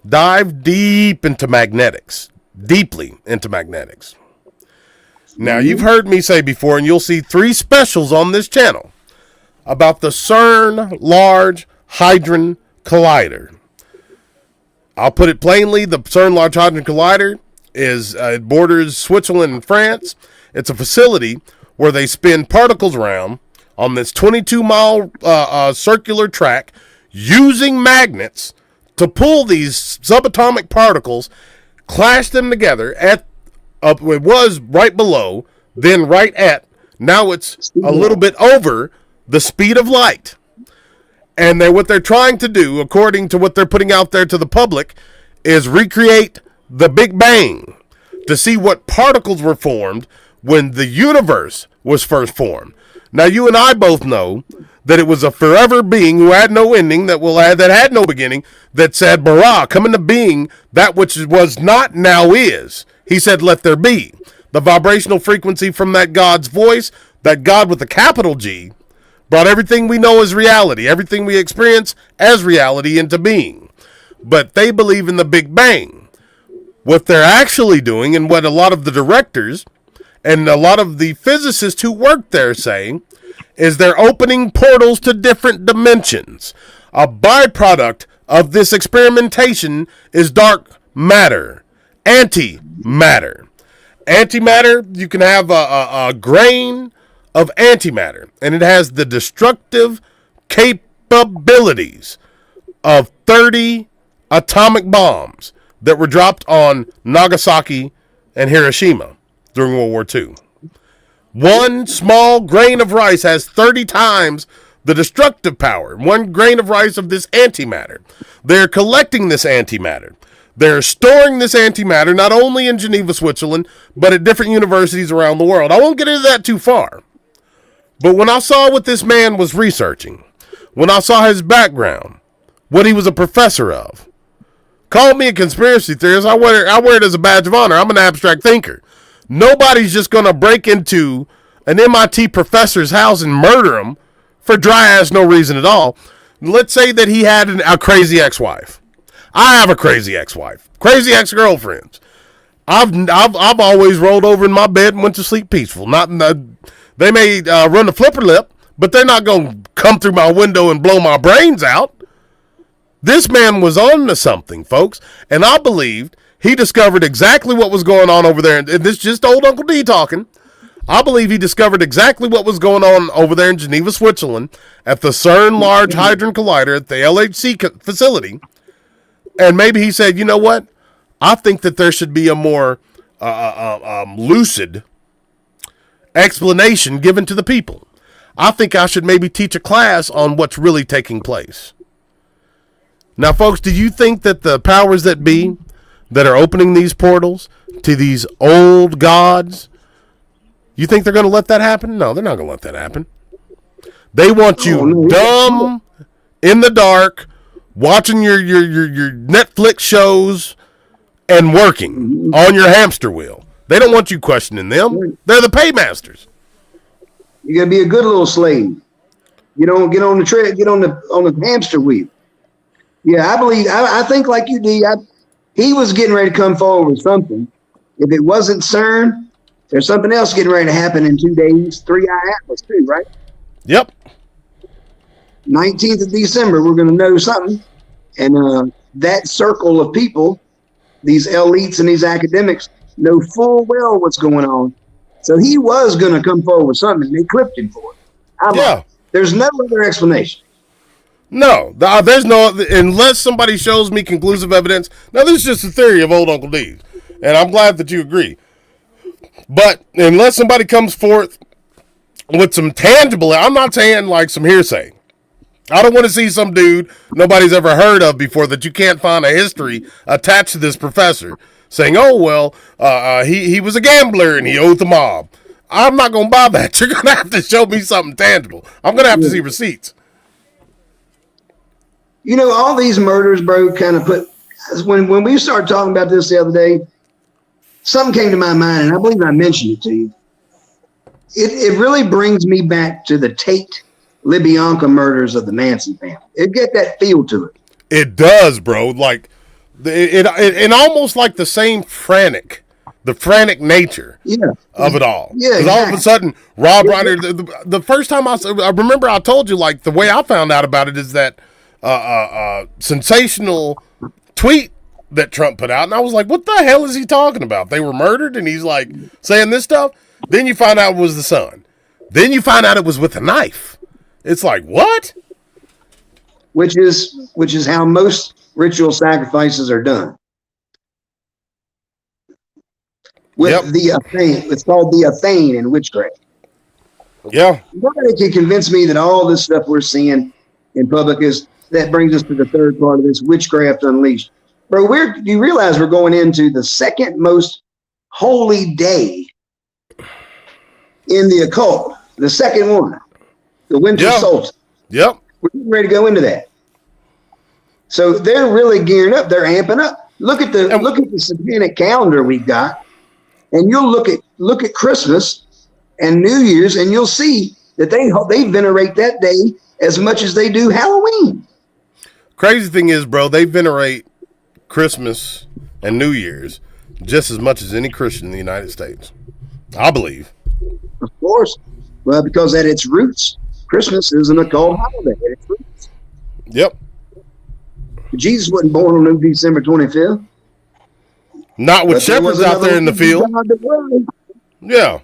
dived deeply into magnetics. Now, you've heard me say before, and you'll see 3 specials on this channel about the CERN Large Hadron Collider. I'll put it plainly, the CERN Large Hadron Collider it borders Switzerland and France. It's a facility where they spin particles around on this 22-mile circular track using magnets to pull these subatomic particles, clash them together it was right below, then right at, now it's a little bit over the speed of light. And what they're trying to do, according to what they're putting out there to the public, is recreate the Big Bang to see what particles were formed when the universe was first formed. Now, you and I both know that it was a forever being who had no ending, that had no beginning, that said, "Bara, come into being, that which was not now is." He said, "Let there be." The vibrational frequency from that God's voice, that God with a capital G, brought everything we know as reality, everything we experience as reality into being. But they believe in the Big Bang. What they're actually doing, and what a lot of the directors and a lot of the physicists who work there say, is they're opening portals to different dimensions. A byproduct of this experimentation is dark matter, antimatter. Antimatter, you can have a grain of antimatter, and it has the destructive capabilities of 30 atomic bombs that were dropped on Nagasaki and Hiroshima during World War II. One small grain of rice has 30 times the destructive power. One grain of rice of this antimatter. They're collecting this antimatter. They're storing this antimatter not only in Geneva, Switzerland, but at different universities around the world. I won't get into that too far. But when I saw what this man was researching, when I saw his background, what he was a professor of, call me a conspiracy theorist. I wear it as a badge of honor. I'm an abstract thinker. Nobody's just going to break into an MIT professor's house and murder him for dry ass no reason at all. Let's say that he had a crazy ex-wife. I have a crazy ex-wife, crazy ex-girlfriends. I've always rolled over in my bed and went to sleep peaceful. They may run the flipper lip, but they're not going to come through my window and blow my brains out. This man was on to something, folks, and I believed he discovered exactly what was going on over there. And this is just old Uncle D talking. I believe he discovered exactly what was going on over there in Geneva, Switzerland, at the CERN Large Hadron Collider at the LHC facility. And maybe he said, you know what? I think that there should be a more lucid explanation given to the people. I think I should maybe teach a class on what's really taking place. Now, folks, do you think that the powers that be that are opening these portals to these old gods, you think they're going to let that happen? No, they're not going to let that happen. They want you dumb, in the dark, watching your Netflix shows and working on your hamster wheel. They don't want you questioning them. They're the paymasters. You gotta be a good little slave. You don't get on the get on the hamster wheel. Yeah, I think like you did. He was getting ready to come forward with something. If it wasn't CERN, there's something else getting ready to happen in 2 days. 3-Eye Atlas too, right? Yep. 19th of December, we're going to know something. And that circle of people, these elites and these academics, know full well what's going on. So he was going to come forward with something, and they clipped him for it. There's no other explanation. No, there's no, unless somebody shows me conclusive evidence. Now, this is just a theory of old Uncle D's, and I'm glad that you agree. But unless somebody comes forth with some tangible, I'm not saying like some hearsay. I don't want to see some dude nobody's ever heard of before that you can't find a history attached to this professor saying, oh, well, he was a gambler and he owed the mob. I'm not going to buy that. You're going to have to show me something tangible. I'm going to have to see receipts. You know, all these murders, bro, kind of put, when we started talking about this the other day, something came to my mind, and I believe I mentioned it to you. It really brings me back to the Tate LaBianca murders of the Manson family. It get that feel to it. It does, bro. Like it almost like the same frantic nature of it all. Yeah, exactly. All of a sudden, Rob Reiner. The first time I remember, I told you like the way I found out about it is that sensational tweet that Trump put out, and I was like, "What the hell is he talking about? They were murdered," and he's like saying this stuff. Then you find out it was the son. Then you find out it was with a knife. It's like, what? Which is how most ritual sacrifices are done. With the athane. It's called the athane in witchcraft. Yeah. Nobody can convince me that all this stuff we're seeing in public that brings us to the third part of this, Witchcraft Unleashed. Bro, you realize we're going into the second most holy day in the occult. The second one. The winter solstice. Yep. We're getting ready to go into that. So they're really gearing up. They're amping up. Look at the satanic calendar we've got, and you'll look at Christmas and New Year's, and you'll see that they venerate that day as much as they do Halloween. Crazy thing is, bro, they venerate Christmas and New Year's just as much as any Christian in the United States. I believe. Of course. Well, because at its roots, Christmas is an occult holiday at its roots. Yep. Jesus wasn't born on December 25th. Not with shepherds out there in the field. Yeah.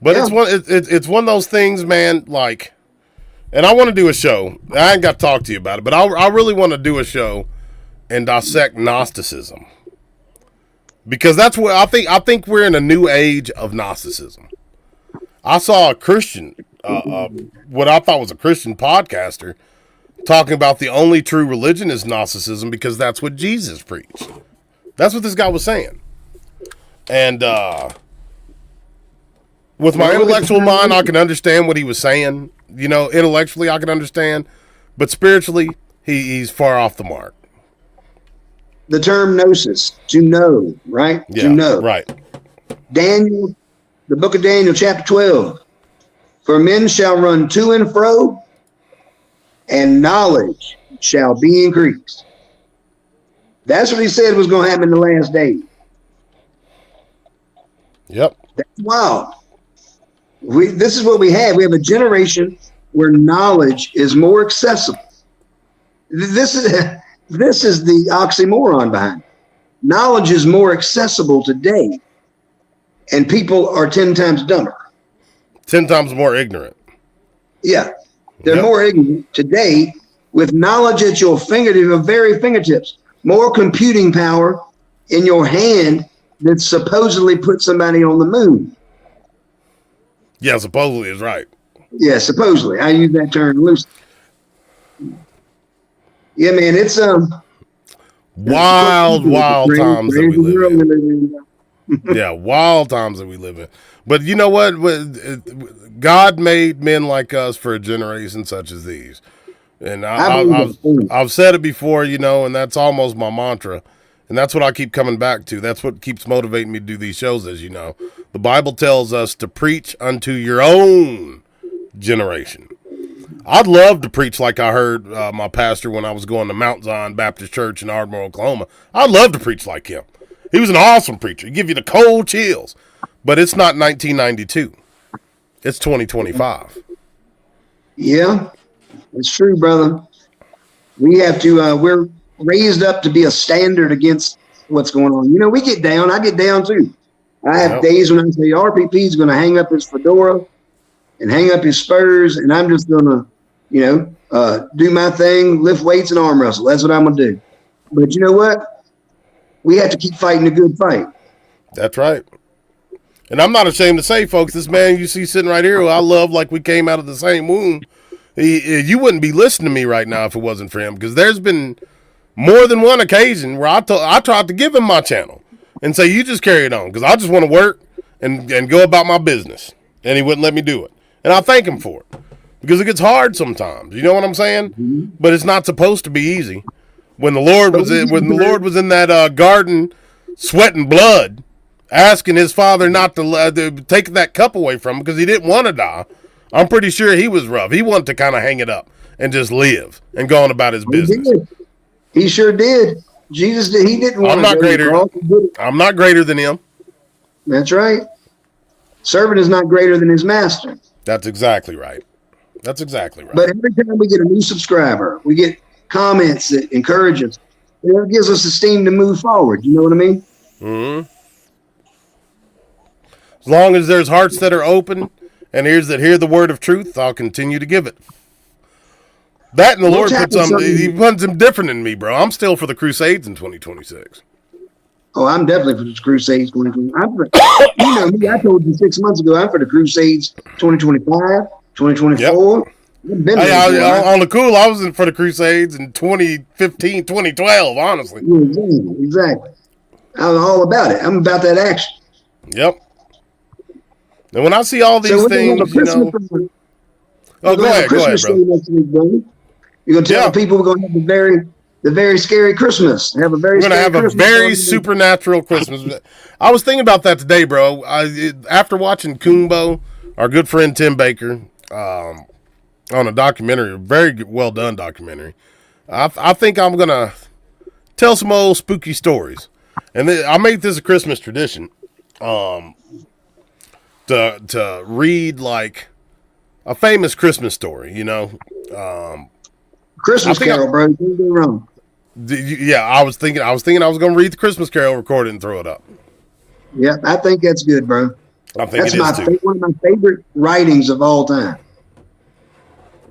But it's one of those things, man, like, and I want to do a show. I ain't got to talk to you about it, but I really want to do a show and dissect Gnosticism. Because that's what I think we're in a new age of Gnosticism. I saw a Christian, what I thought was a Christian podcaster, talking about the only true religion is Gnosticism because that's what Jesus preached. That's what this guy was saying. And with my intellectual mind, I can understand what he was saying. You know, intellectually, I can understand. But spiritually, he's far off the mark. The term gnosis, to know, right? Yeah, to know. Right. Daniel, the book of Daniel, chapter 12. For men shall run to and fro, and knowledge shall be increased. That's what he said was going to happen in the last days. Yep. That's wild. This is what we have. We have a generation where knowledge is more accessible. This is the oxymoron behind it. Knowledge is more accessible today, and people are 10 times dumber. 10 times more ignorant. Yeah. They're more ignorant today with knowledge at your very fingertips. More computing power in your hand that supposedly put somebody on the moon. Yeah, supposedly is right. Yeah, supposedly. I use that term loosely. Yeah, man, it's wild times that we live in. Yeah, wild times that we live in. But you know what? God made men like us for a generation such as these. And I've said it before, you know, and that's almost my mantra. And that's what I keep coming back to. That's what keeps motivating me to do these shows, as you know. The Bible tells us to preach unto your own generation. I'd love to preach like I heard my pastor when I was going to Mount Zion Baptist Church in Ardmore, Oklahoma. I'd love to preach like him. He was an awesome preacher. He'd give you the cold chills. But it's not 1992. It's 2025. Yeah, it's true, brother. We have to, we're raised up to be a standard against what's going on. You know, we get down. I get down too. I have days when I say RPP is going to hang up his fedora and hang up his spurs, and I'm just going to, you know, do my thing, lift weights and arm wrestle. That's what I'm going to do. But you know what? We have to keep fighting a good fight. That's right. And I'm not ashamed to say, folks, this man you see sitting right here, who I love like we came out of the same womb, you wouldn't be listening to me right now if it wasn't for him, because there's been more than one occasion where I tried to give him my channel and say, you just carry it on, because I just want to work and go about my business. And he wouldn't let me do it. And I thank him for it, because it gets hard sometimes. You know what I'm saying? Mm-hmm. But it's not supposed to be easy. When the Lord was in that garden sweating blood, asking his father not to take that cup away from him because he didn't want to die, I'm pretty sure he was rough. He wanted to kind of hang it up and just live and go on about his business. He sure did. Jesus did. He didn't want to. I'm not greater than him. That's right. Servant is not greater than his master. That's exactly right. That's exactly right. But every time we get a new subscriber, we get comments that encourage us. It gives us the steam to move forward. You know what I mean? Mm-hmm. As long as there's hearts that are open and ears that hear the word of truth, I'll continue to give it. That and the Lord puts him different in me, bro. I'm still for the Crusades in 2026. Oh, I'm definitely for the Crusades 2025. You know me, I told you 6 months ago, I'm for the Crusades 2025, 2024. Yep. On the cool, I was in for the Crusades in 2015, 2012, honestly. Yeah, exactly. I was all about it. I'm about that action. Yep. And when I see all these things, you know. Oh, go ahead, brother. You're going to tell people we're going to have the very scary Christmas. We're going to have a very supernatural Christmas. I was thinking about that today, bro. After watching Kumbo, our good friend Tim Baker, on a documentary, a very well done documentary, I think I'm going to tell some old spooky stories. And I made this a Christmas tradition to read like a famous Christmas story, you know. Christmas Carol, bro. Don't go wrong. Yeah, I was thinking I was going to read the Christmas Carol, record it, and throw it up. Yeah, I think that's good, bro. I think that's one of my favorite writings of all time.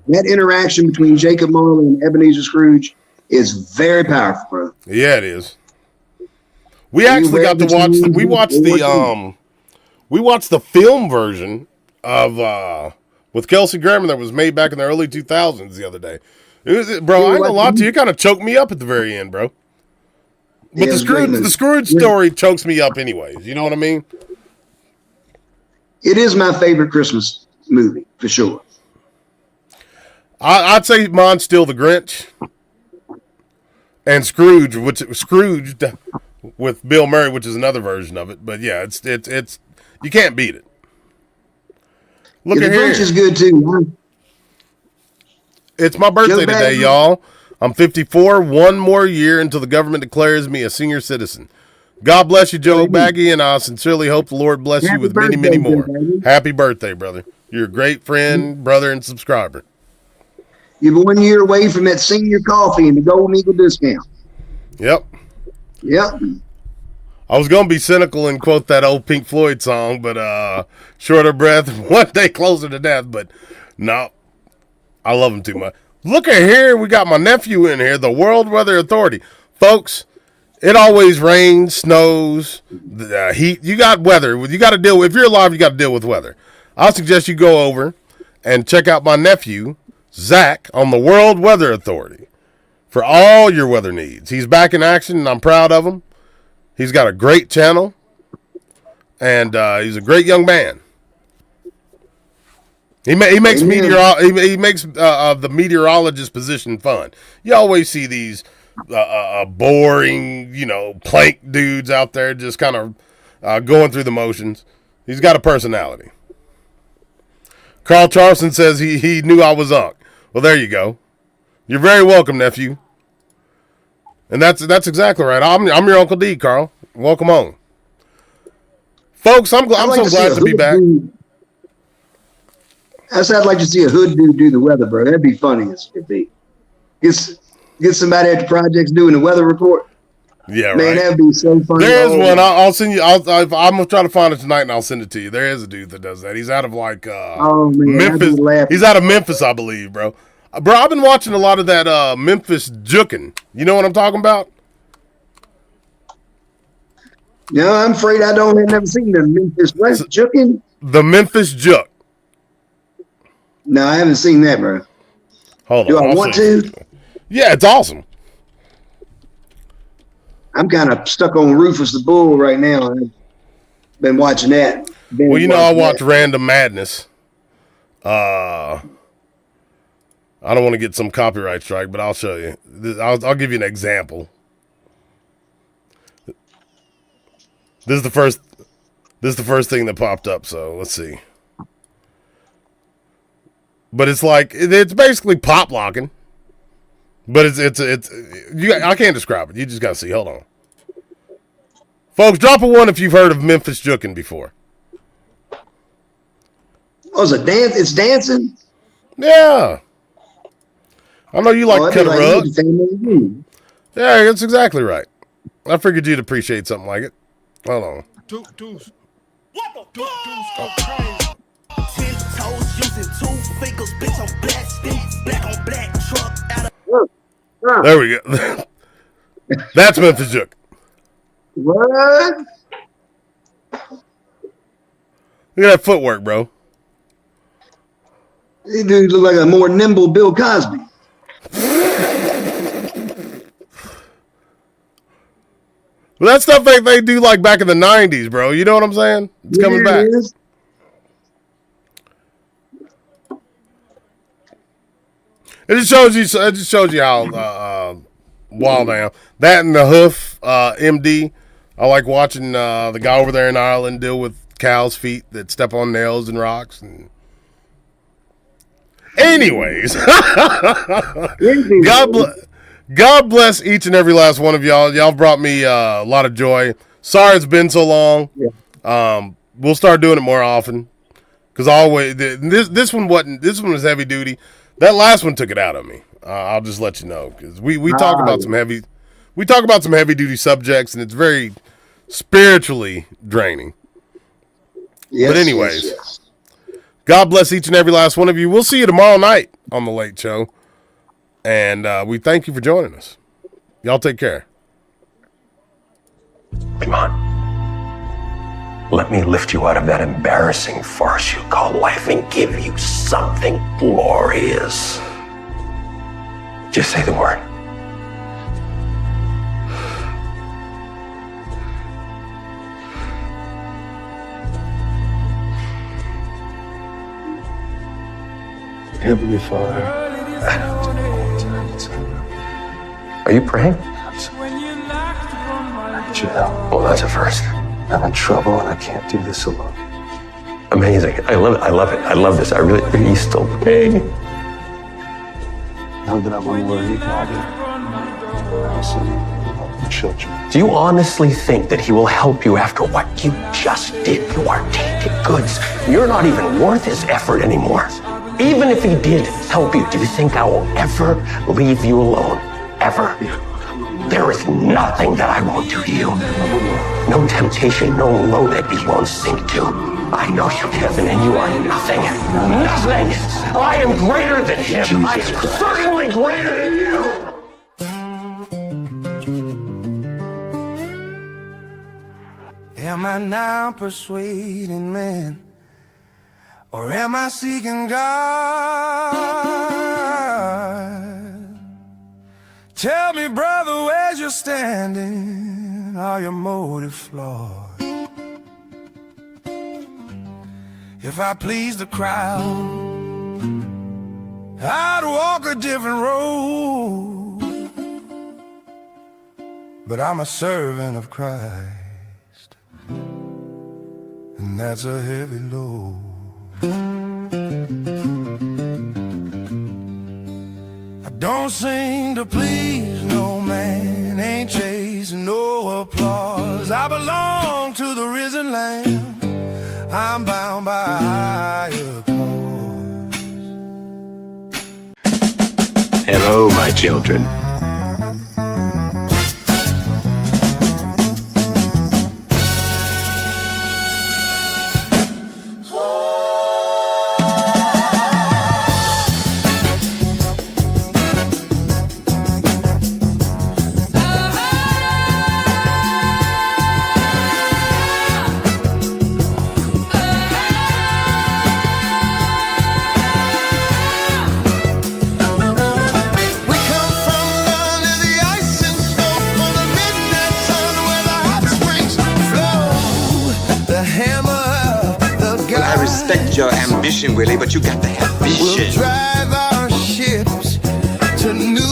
That interaction between Jacob Marley and Ebenezer Scrooge is very powerful, bro. Yeah, it is. We actually got to watch. We watched the film version of with Kelsey Grammer that was made back in the early 2000s the other day. It was, bro. I ain't gonna lie to you. It kind of choked me up at the very end, bro. But the Scrooge story chokes me up anyways. You know what I mean? It is my favorite Christmas movie for sure. I'd say mine's still The Grinch and Scrooge, Scrooged with Bill Murray, which is another version of it. But yeah, it's you can't beat it. Look at here. The Grinch is good too. It's my birthday today, y'all. I'm 54. One more year until the government declares me a senior citizen. God bless you, Joe Baggy, and I sincerely hope the Lord bless you with many, many more. Happy birthday, brother. You're a great friend, brother, and subscriber. You're 1 year away from that senior coffee and the Golden Eagle discount. Yep. I was going to be cynical and quote that old Pink Floyd song, but shorter breath, one day closer to death. But no, I love him too much. Look at here. We got my nephew in here, the World Weather Authority. Folks, it always rains, snows, heat. You got weather. You got to deal with. If you're alive, you got to deal with weather. I'll suggest you go over and check out my nephew, Zach, on the World Weather Authority for all your weather needs. He's back in action, and I'm proud of him. He's got a great channel, and he's a great young man. He makes the meteorologist position fun. You always see these boring, plank dudes out there just kind of going through the motions. He's got a personality. Carl Charleston says he knew I was Unc. Well, there you go. You're very welcome, nephew. And that's exactly right. I'm your Uncle D, Carl. Welcome on. Folks, I'm so glad to be back. I'd like to see a hood dude do the weather, bro. That'd be funny as it be. Get somebody at the projects doing the weather report. Yeah, right. Man, that'd be so funny. There's one. I'll send you. I'm gonna try to find it tonight, and I'll send it to you. There is a dude that does that. He's out of Memphis. He's out of Memphis, I believe, bro. Bro, I've been watching a lot of that Memphis juking. You know what I'm talking about? No, I'm afraid I don't. I've never seen the Memphis juking. The Memphis Juk. No, I haven't seen that, bro. Hold on. Do I want to? Yeah, it's awesome. I'm kind of stuck on Rufus the Bull right now. I've been watching that. I watch Random Madness. I don't want to get some copyright strike, but I'll show you. I'll give you an example. This is the first thing that popped up. So let's see. But it's like it's basically pop locking. But I can't describe it. You just gotta see. Hold on, folks. Drop a 1 if you've heard of Memphis juking before. Oh, it's a dance. It's dancing. Yeah, I know you like cut a rug. Yeah, that's exactly right. I figured you'd appreciate something like it. Hold on. What the fuck? 10 toes using 2 fingers, bitch on black stick, black on black truck out of. There we go. That's Memphis Juk. What? Look at that footwork, bro. This dude look like a more nimble Bill Cosby. Well, that stuff they do like back in the 90s, bro. You know what I'm saying? It's coming back. It just shows you how wild I am. That and the Hoof MD. I like watching the guy over there in Ireland deal with cows' feet that step on nails and rocks. And anyways, God bless each and every last one of y'all. Y'all brought me a lot of joy. Sorry it's been so long. Yeah. We'll start doing it more often because this one was heavy duty. That last one took it out of me. I'll just let you know because we talk about some heavy we talk about some heavy duty subjects, and it's very spiritually draining. Yes, but anyways, yes. God bless each and every last one of you. We'll see you tomorrow night on The Late Show. And we thank you for joining us. Y'all take care. Come on. Let me lift you out of that embarrassing farce you call life and give you something glorious. Just say the word. Heavenly Father. Are you praying? Chill. Well, that's a first. I'm in trouble and I can't do this alone. Amazing. I love it. I love it. I love this. Are you still praying? Know that I'm unworthy, Father. Children. Do you honestly think that he will help you after what you just did? You are tainted goods. You're not even worth his effort anymore. Even if he did help you, do you think I will ever leave you alone? Ever? There is nothing that I won't do to you. No temptation, no low that he won't sink to. I know you, Kevin, and you are nothing. Nothing. I am greater than him. I am certainly greater than you. Am I now persuading men? Or am I seeking God? Tell me, brother, where's your standing? Are your motives flawed? If I please the crowd, I'd walk a different road. But I'm a servant of Christ, and that's a heavy load. I don't sing to please no man, ain't chasing no applause. I belong to the risen Lamb, I'm bound by a higher cause. Hello, my children. I respect your ambition, Willie, but you got to have vision. We'll drive our ships to New